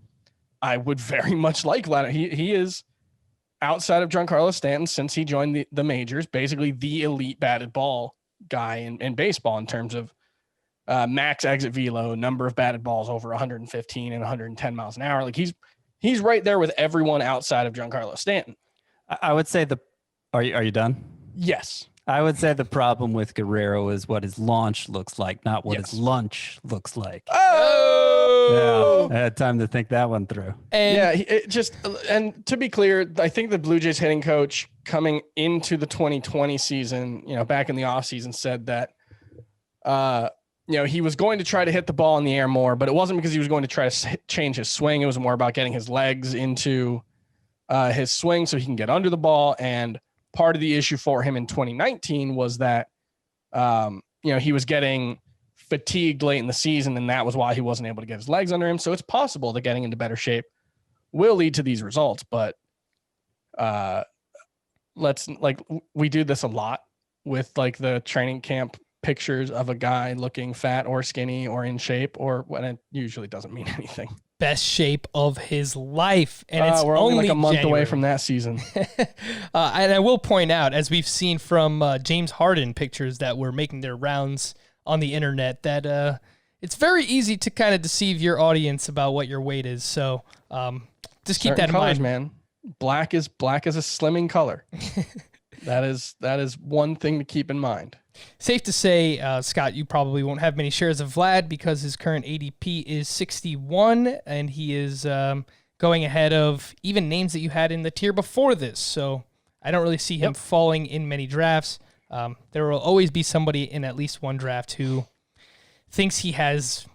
I would very much like Vladimir. He is, outside of Giancarlo Stanton, since he joined the majors, basically the elite batted ball guy in baseball in terms of max exit velo, number of batted balls over 115 and 110 miles an hour. He's right there with everyone outside of Giancarlo Stanton. I would say are you done? Yes. I would say the problem with Guerrero is what his launch looks like, not what his lunch looks like. Oh! Yeah, I had time to think that one through. And and to be clear, I think the Blue Jays hitting coach coming into the 2020 season, back in the offseason said that, he was going to try to hit the ball in the air more, but it wasn't because he was going to try to change his swing. It was more about getting his legs into his swing so he can get under the ball. And part of the issue for him in 2019 was that he was getting fatigued late in the season, and that was why he wasn't able to get his legs under him. So it's possible that getting into better shape will lead to these results. But we do this a lot with like the training camp pictures of a guy looking fat or skinny or in shape, or when it usually doesn't mean anything. Best shape of his life, and it's we're only like a month January. away from that season. And I will point out, as we've seen from James Harden pictures that were making their rounds on the internet, that it's very easy to kind of deceive your audience about what your weight is. So just keep that in mind, man. Black is a slimming color. That is one thing to keep in mind. Safe to say, Scott, you probably won't have many shares of Vlad because his current ADP is 61, and he is going ahead of even names that you had in the tier before this. So I don't really see him falling in many drafts. There will always be somebody in at least one draft who thinks he has,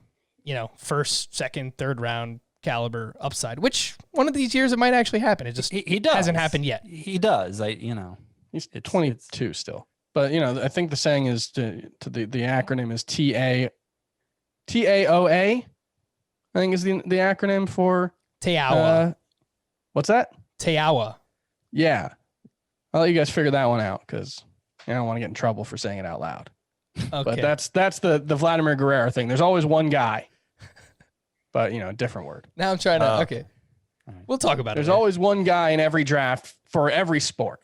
first, second, third round caliber upside, which one of these years it might actually happen. It just he does. hasn't happened yet. He does. He's 22 still. But, I think the saying is the acronym is TAOA. I think is the acronym for Teawa. What's that? Teawa. Yeah. I'll let you guys figure that one out because I don't want to get in trouble for saying it out loud. Okay. But that's the Vladimir Guerrero thing. There's always one guy, but a different word. Now I'm trying to, okay. We'll talk about it. There's always one guy in every draft for every sport.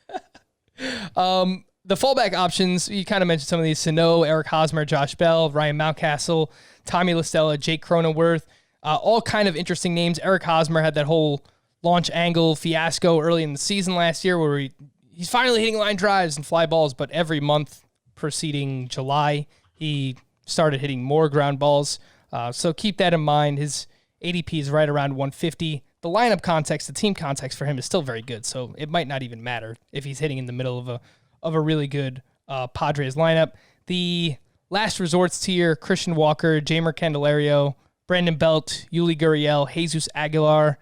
The fallback options, you kind of mentioned some of these: Sano, Eric Hosmer, Josh Bell, Ryan Mountcastle, Tommy LaStella, Jake Cronenworth, all kind of interesting names. Eric Hosmer had that whole launch angle fiasco early in the season last year where he's finally hitting line drives and fly balls, but every month preceding July, he started hitting more ground balls. So keep that in mind. His ADP is right around 150. The lineup context, the team context for him is still very good, so it might not even matter if he's hitting in the middle of a really good Padres lineup. The last resorts tier: Christian Walker, Jamer Candelario, Brandon Belt, Yuli Gurriel, Jesus Aguilar,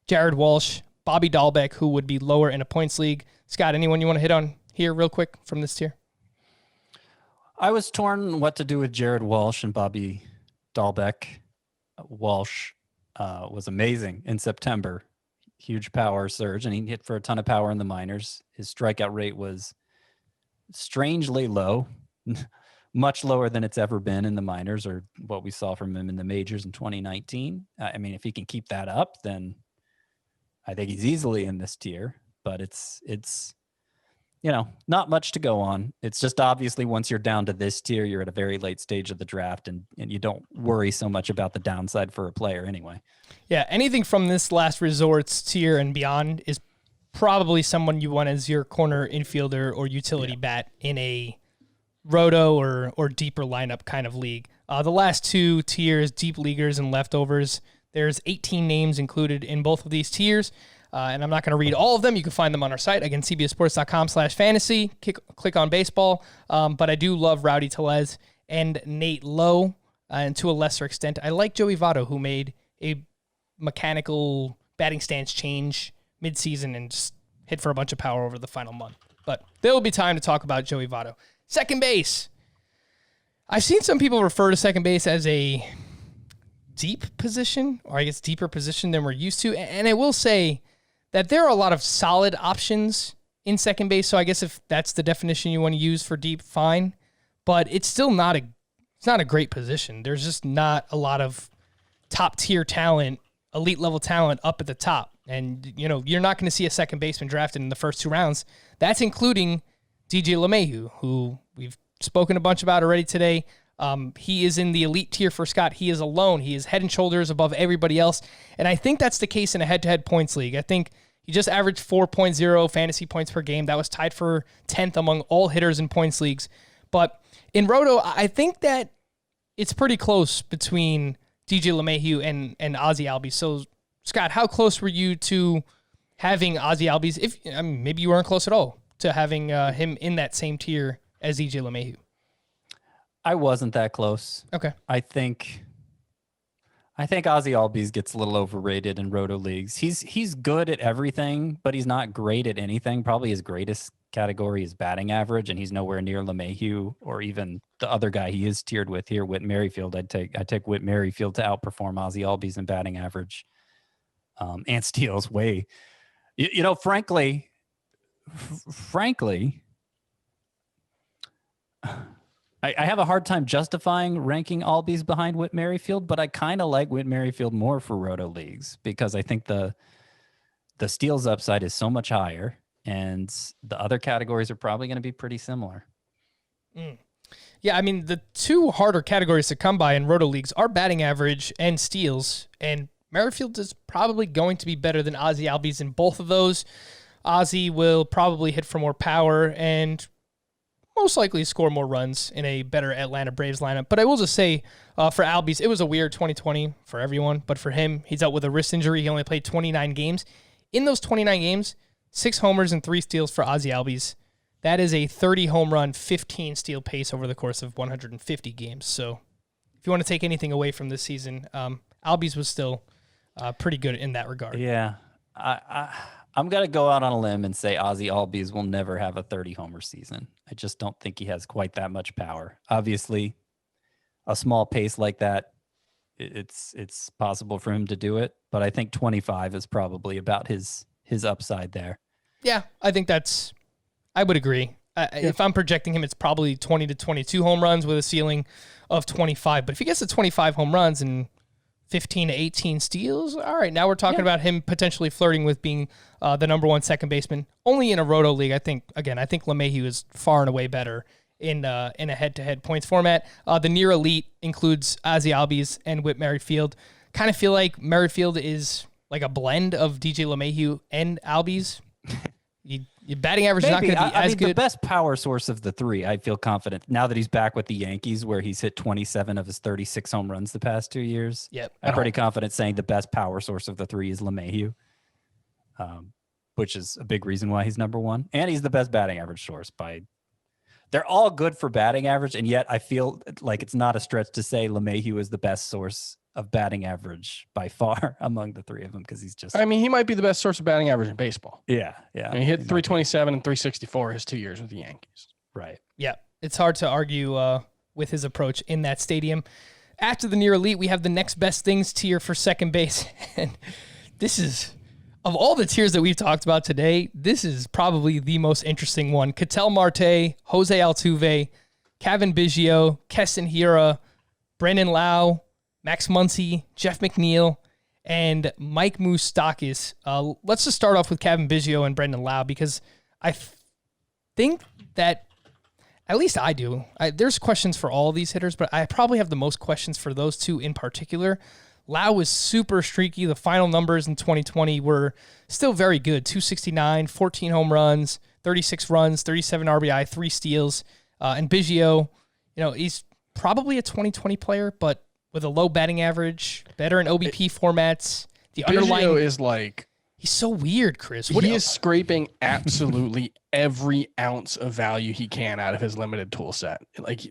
Jared Walsh, Bobby Dahlbeck, who would be lower in a points league. Scott, anyone you want to hit on here real quick from this tier? I was torn what to do with Jared Walsh and Bobby Dahlbeck. Walsh was amazing in September. Huge power surge, and he hit for a ton of power in the minors. His strikeout rate was strangely low, much lower than it's ever been in the minors or what we saw from him in the majors in 2019. I mean, if he can keep that up, then I think he's easily in this tier, but it's not much to go on. It's just obviously once you're down to this tier, you're at a very late stage of the draft and you don't worry so much about the downside for a player anyway. Yeah, anything from this last resorts tier and beyond is probably someone you want as your corner infielder or utility bat in a roto or deeper lineup kind of league. The last two tiers, deep leaguers and leftovers, there's 18 names included in both of these tiers. And I'm not going to read all of them. You can find them on our site. Again, cbsports.com/fantasy. Click on baseball. But I do love Rowdy Tellez and Nate Lowe. And to a lesser extent, I like Joey Votto, who made a mechanical batting stance change midseason and just hit for a bunch of power over the final month. But there will be time to talk about Joey Votto. Second base. I've seen some people refer to second base as a deep position, or I guess deeper position than we're used to. And I will say that there are a lot of solid options in second base. So I guess if that's the definition you want to use for deep, fine. But it's still not a great position. There's just not a lot of top tier talent, elite level talent up at the top. And, you're not going to see a second baseman drafted in the first 2 rounds. That's including DJ LeMahieu, who we've spoken a bunch about already today. He is in the elite tier for Scott. He is alone. He is head and shoulders above everybody else. And I think that's the case in a head-to-head points league. I think he just averaged 4.0 fantasy points per game. That was tied for 10th among all hitters in points leagues. But in Roto, I think that it's pretty close between DJ LeMahieu and Ozzie Albies. So, Scott, how close were you to having Ozzie Albies? Maybe you weren't close at all to having him in that same tier as DJ LeMahieu. I wasn't that close. Okay. I think Ozzie Albies gets a little overrated in roto leagues. He's good at everything, but he's not great at anything. Probably his greatest category is batting average, and he's nowhere near LeMahieu or even the other guy he is tiered with here, Whit Merrifield. I'd take Whit Merrifield to outperform Ozzie Albies in batting average and steals way. Frankly, I have a hard time justifying ranking Albies behind Whit Merrifield, but I kind of like Whit Merrifield more for roto leagues because I think the steals upside is so much higher, and the other categories are probably going to be pretty similar. Yeah, I mean, the two harder categories to come by in roto leagues are batting average and steals, and Merrifield is probably going to be better than Ozzie Albies in both of those. Ozzie will probably hit for more power and most likely score more runs in a better Atlanta Braves lineup. But I will just say, for Albies, it was a weird 2020 for everyone. But for him, he's out with a wrist injury. He only played 29 games. In those 29 games, 6 homers and 3 steals for Ozzie Albies. That is a 30 home run, 15 steal pace over the course of 150 games. So if you want to take anything away from this season, Albies was still pretty good in that regard. Yeah. I'm going to go out on a limb and say Ozzie Albies will never have a 30 homer season. I just don't think he has quite that much power. Obviously, a small pace like that, it's possible for him to do it, but I think 25 is probably about his upside there. Yeah, I think I would agree. If I'm projecting him, it's probably 20 to 22 home runs with a ceiling of 25. But if he gets to 25 home runs and 15 to 18 steals, all right, now we're talking about him potentially flirting with being the number one second baseman. Only in a roto league, I think LeMahieu is far and away better in a head-to-head points format. The near elite includes Ozzie Albies and Whit Merrifield. Kind of feel like Merrifield is like a blend of DJ LeMahieu and Albies. Your batting average is not going to be as good. The best power source of the three, I feel confident, now that he's back with the Yankees, where he's hit 27 of his 36 home runs the past 2 years. Yep. I'm pretty confident saying the best power source of the three is LeMahieu, which is a big reason why he's number one. And he's the best batting average source by... They're all good for batting average, and yet I feel like it's not a stretch to say LeMahieu is the best source of batting average by far among the three of them, because he's just... I mean, he might be the best source of batting average in baseball. Yeah. I mean, he hit 327 and 364 his 2 years with the Yankees. Right. Yeah, it's hard to argue with his approach in that stadium. After the near elite, we have the next best things tier for second base. And this is, of all the tiers that we've talked about today, this is probably the most interesting one. Ketel Marte, Jose Altuve, Kevin Biggio, Keston Hiura, Brendan Lau, Max Muncy, Jeff McNeil, and Mike Moustakas. Let's just start off with Kevin Biggio and Brendan Lau, because I think that, at least I do, there's questions for all these hitters, but I probably have the most questions for those two in particular. Lau was super streaky. The final numbers in 2020 were still very good. 269, 14 home runs, 36 runs, 37 RBI, 3 steals. And Biggio, he's probably a 2020 player, but with a low batting average, better in OBP formats. The underlying Biggio is like... He's so weird, Chris. He is scraping absolutely every ounce of value he can out of his limited tool set. Like he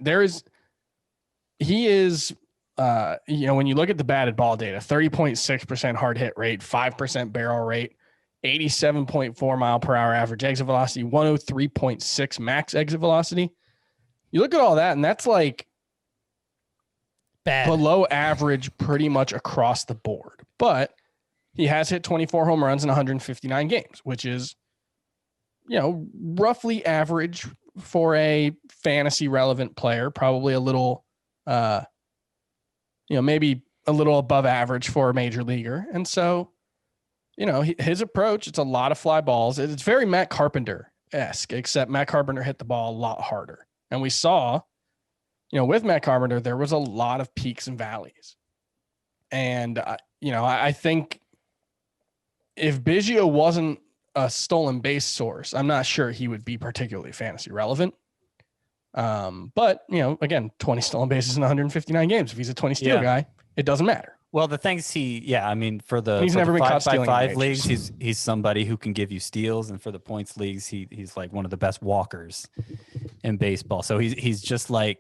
is, when you look at the batted ball data, 30.6% hard hit rate, 5% barrel rate, 87.4 mile per hour average exit velocity, 103.6 max exit velocity. You look at all that, and that's like bad, below average pretty much across the board. But he has hit 24 home runs in 159 games, which is, roughly average for a fantasy relevant player, probably a little, maybe a little above average for a major leaguer. And so, his approach, it's a lot of fly balls. It's very Matt Carpenter-esque, except Matt Carpenter hit the ball a lot harder. And we saw, with Matt Carpenter, there was a lot of peaks and valleys. And, I think if Biggio wasn't a stolen base source, I'm not sure he would be particularly fantasy relevant. But, again, 20 stolen bases in 159 games. If he's a 20 steal guy, it doesn't matter. Well, the things for the he's never been caught stealing 5x5 leagues, he's somebody who can give you steals, and for the points leagues, he's like one of the best walkers in baseball. So he's just like,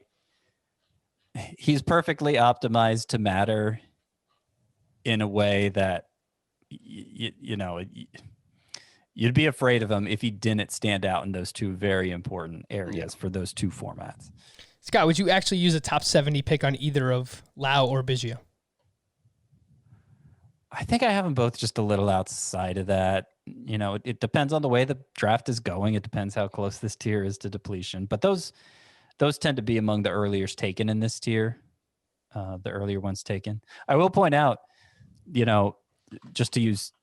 he's perfectly optimized to matter in a way that you you'd be afraid of him if he didn't stand out in those two very important areas for those two formats. Scott, would you actually use a top 70 pick on either of Lau or Biggio? I think I have them both just a little outside of that. It depends on the way the draft is going. It depends how close this tier is to depletion. But those tend to be among the earliest taken in this tier, the earlier ones taken. I will point out, just to use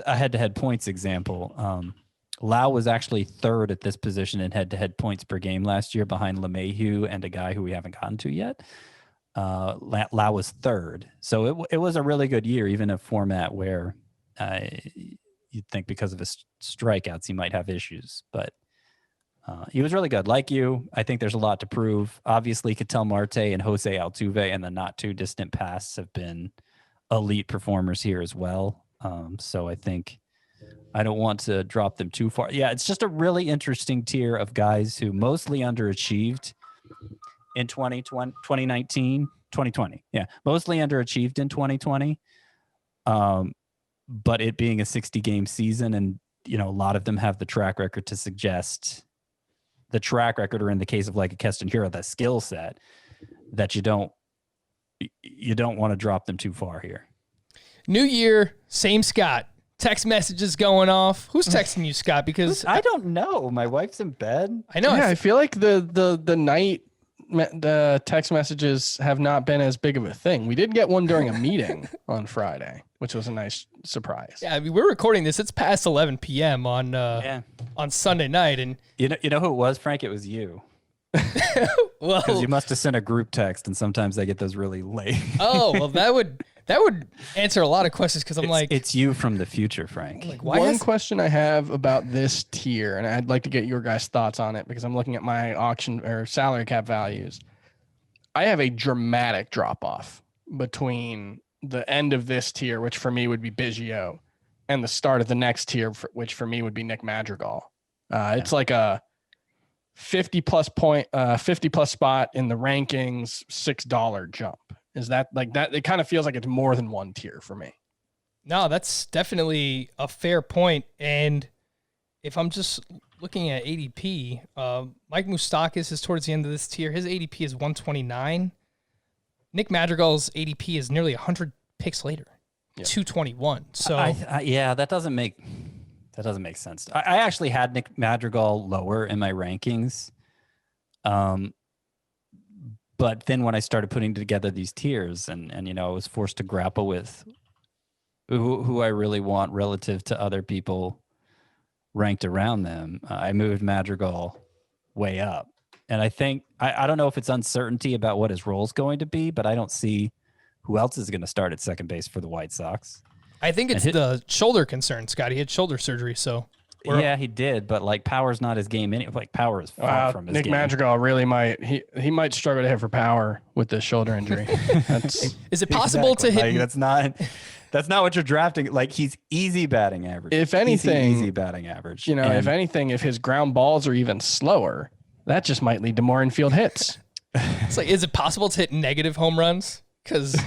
a head-to-head points example, Lau was actually third at this position in head-to-head points per game last year behind LeMahieu and a guy who we haven't gotten to yet. Lau was third. So it was a really good year, even a format where you'd think because of his strikeouts he might have issues. But he was really good. Like you, I think there's a lot to prove. Obviously, Ketel Marte and Jose Altuve and the not-too-distant past have been elite performers here as well. So I think I don't want to drop them too far. Yeah, it's just a really interesting tier of guys who mostly underachieved in 2020. Yeah, mostly underachieved in 2020. But it being a 60-game season, and a lot of them have the track record to suggest the track record, or in the case of like a Castillo, the skill set that you don't want to drop them too far here. New year, same Scott. Text messages going off. Who's texting you, Scott? Because I don't know. My wife's in bed. I know. Yeah, I feel like the night the text messages have not been as big of a thing. We did get one during a meeting on Friday, which was a nice surprise. Yeah, I mean, we're recording this. It's past 11 p.m. on Sunday night, and you know who it was, Frank? It was you. Well, because you must have sent a group text, and sometimes I get those really late. Oh, well, that would answer a lot of questions, because it's you from the future, Frank. Like, one question I have about this tier, and I'd like to get your guys' thoughts on it because I'm looking at my auction or salary cap values. I have a dramatic drop off between the end of this tier, which for me would be Biggio, and the start of the next tier, which for me would be Nick Madrigal. It's like a 50 plus spot in the rankings, $6 jump. Is that like that? It kind of feels like it's more than one tier for me. No, that's definitely a fair point. And if I'm just looking at ADP, Mike Moustakas is towards the end of this tier. His ADP is 129. Nick Madrigal's ADP is nearly 100 picks later, 221. So that doesn't make sense. I actually had Nick Madrigal lower in my rankings. But then when I started putting together these tiers and I was forced to grapple with who I really want relative to other people ranked around them, I moved Madrigal way up. And I think, I don't know if it's uncertainty about what his role is going to be, but I don't see who else is going to start at second base for the White Sox. I think it's the shoulder concern, Scott. He had shoulder surgery, so. Yeah, he did, but like power's not his game. Power is far from his Nick game. Madrigal really might he might struggle to hit for power with this shoulder injury. Is it possible to hit? Like, that's not what you're drafting. Like, he's easy batting average. If anything, easy batting average. If anything, if his ground balls are even slower, that just might lead to more infield hits. It's like, is it possible to hit negative home runs? Because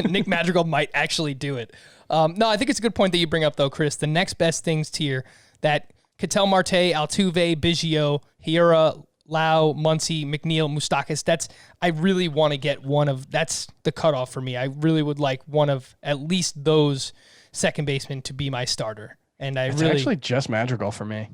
Nick Madrigal might actually do it. No, I think it's a good point that you bring up, though, Chris. The next best things tier that Ketel Marte, Altuve, Biggio, Hiura, Lau, Muncy, McNeil, Moustakas. I really want to get that's the cutoff for me. I really would like one of at least those second basemen to be my starter. And it's actually just Madrigal for me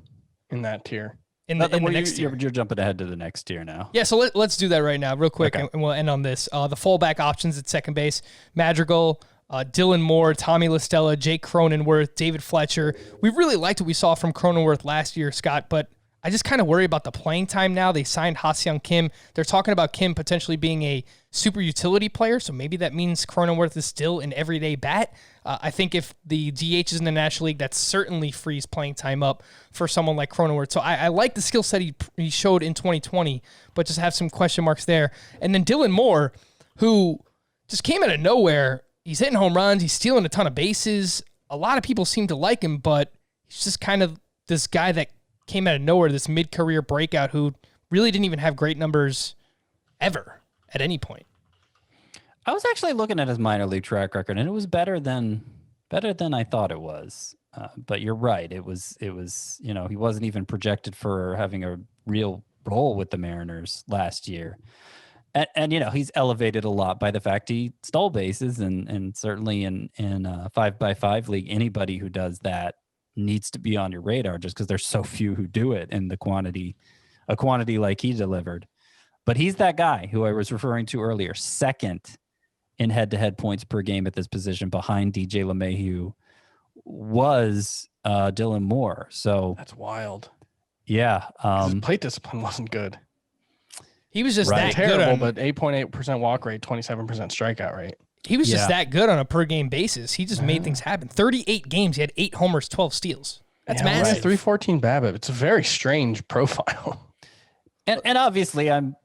in that tier. In the next tier. You're jumping ahead to the next tier now. Yeah, so let's do that right now, real quick, and we'll end on this. The fallback options at second base: Madrigal, Dylan Moore, Tommy LaStella, Jake Cronenworth, David Fletcher. We really liked what we saw from Cronenworth last year, Scott, but I just kind of worry about the playing time now. They signed Ha-Seong Kim. They're talking about Kim potentially being a super utility player, so maybe that means Cronenworth is still an everyday bat. I think if the DH is in the National League, that certainly frees playing time up for someone like Cronenworth. So I like the skill set he showed in 2020, but just have some question marks there. And then Dylan Moore, who just came out of nowhere. He's hitting home runs. He's stealing a ton of bases. A lot of people seem to like him, but he's just kind of this guy that came out of nowhere, this mid-career breakout who really didn't even have great numbers ever at any point. I was actually looking at his minor league track record, and it was better than I thought it was. But you're right. It was, he wasn't even projected for having a real role with the Mariners last year. And he's elevated a lot by the fact he stole bases, and certainly in 5x5 league, anybody who does that needs to be on your radar just because there's so few who do it in a quantity like he delivered. But he's that guy who I was referring to earlier, second in head-to-head points per game at this position behind DJ LeMahieu was Dylan Moore. So that's wild. Yeah. His plate discipline wasn't good. He was just that terrible, good. But 8.8% walk rate, 27% strikeout rate. He was just that good on a per game basis. He just made things happen. 38 games, he had 8 homers, 12 steals. That's massive. 314 BABIP. It's a very strange profile. And obviously, I'm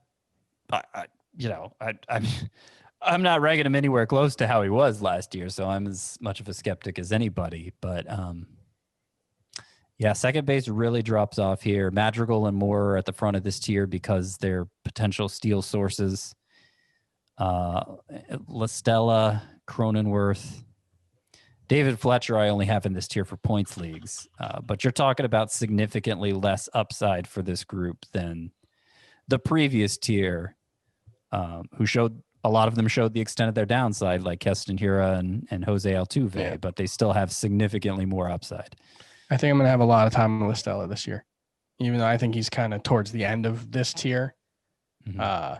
not ranking him anywhere close to how he was last year, so I'm as much of a skeptic as anybody. But second base really drops off here. Madrigal and Moore are at the front of this tier because they're potential steal sources. LaStella, Cronenworth, David Fletcher I only have in this tier for points leagues. But you're talking about significantly less upside for this group than the previous tier, who showed a lot of them showed the extent of their downside, like Keston Hiura and Jose Altuve, but they still have significantly more upside. I think I'm going to have a lot of time with LaStella this year, even though I think he's kind of towards the end of this tier. Mm-hmm.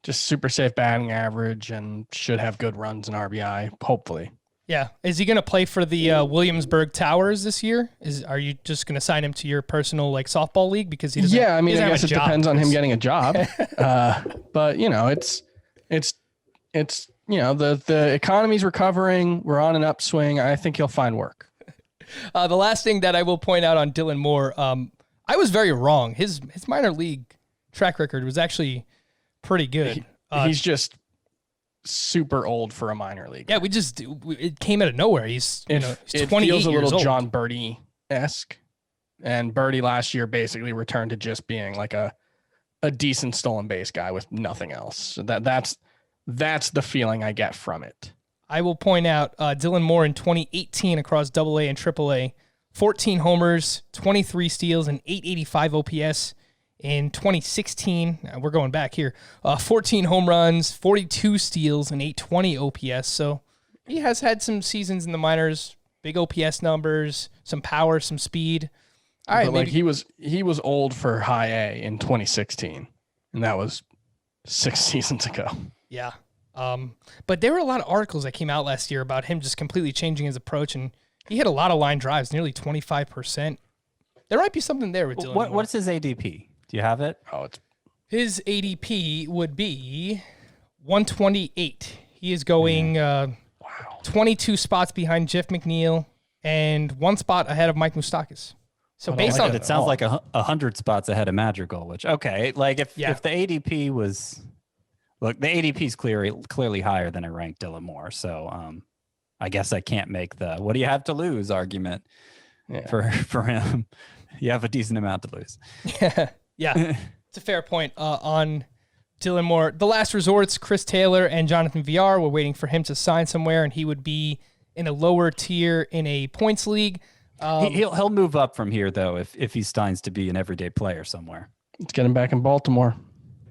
Just super safe batting average and should have good runs and RBI, hopefully. Yeah. Is he going to play for the Williamsburg Towers this year? Are you just going to sign him to your personal softball league because he doesn't? Yeah, I mean, I guess it depends on him getting a job. But it's the economy's recovering. We're on an upswing. I think he'll find work. The last thing that I will point out on Dylan Moore, I was very wrong. His minor league track record was actually pretty good. He's just super old for a minor league. Yeah, it came out of nowhere. He's 28 feels a years little old. John Birdie-esque. And Birdie last year basically returned to just being like a decent stolen base guy with nothing else. So that's the feeling I get from it. I will point out Dylan Moore in 2018 across AA and AAA, 14 homers, 23 steals, and 885 OPS. In 2016, we're going back here, 14 home runs, 42 steals, and 820 OPS. So he has had some seasons in the minors, big OPS numbers, some power, some speed. All right, but he was old for high A in 2016, and that was 6 seasons ago. Yeah. But there were a lot of articles that came out last year about him just completely changing his approach, and he hit a lot of line drives, nearly 25%. There might be something there with Dylan Moore. What's his ADP? Do you have it? His ADP would be 128. He is going 22 spots behind Jeff McNeil and 1 spot ahead of Mike Moustakas. So based on it sounds like 100 spots ahead of Madrigal, which if the ADP was the ADP is clearly higher than I ranked Dylan Moore. So I guess I can't make the what do you have to lose argument for him. You have a decent amount to lose. Yeah, it's a fair point on Dylan Moore. The last resorts, Chris Taylor and Jonathan Villar. We're waiting for him to sign somewhere, and he would be in a lower tier in a points league. He'll move up from here, though, if he signs to be an everyday player somewhere. Let's get him back in Baltimore.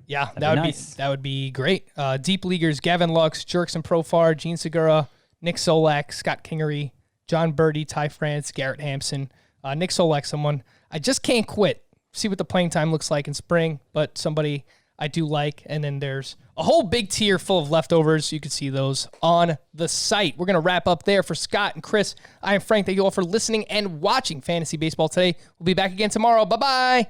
Yeah, that would be great. Deep leaguers, Gavin Lux, Jerkson Profar, Gene Segura, Nick Solak, Scott Kingery, John Birdie, Ty France, Garrett Hampson. Nick Solak, someone I just can't quit. See what the playing time looks like in spring, but somebody I do like. And then there's a whole big tier full of leftovers. You can see those on the site. We're going to wrap up there for Scott and Chris. I am Frank. Thank you all for listening and watching Fantasy Baseball today. We'll be back again tomorrow. Bye-bye.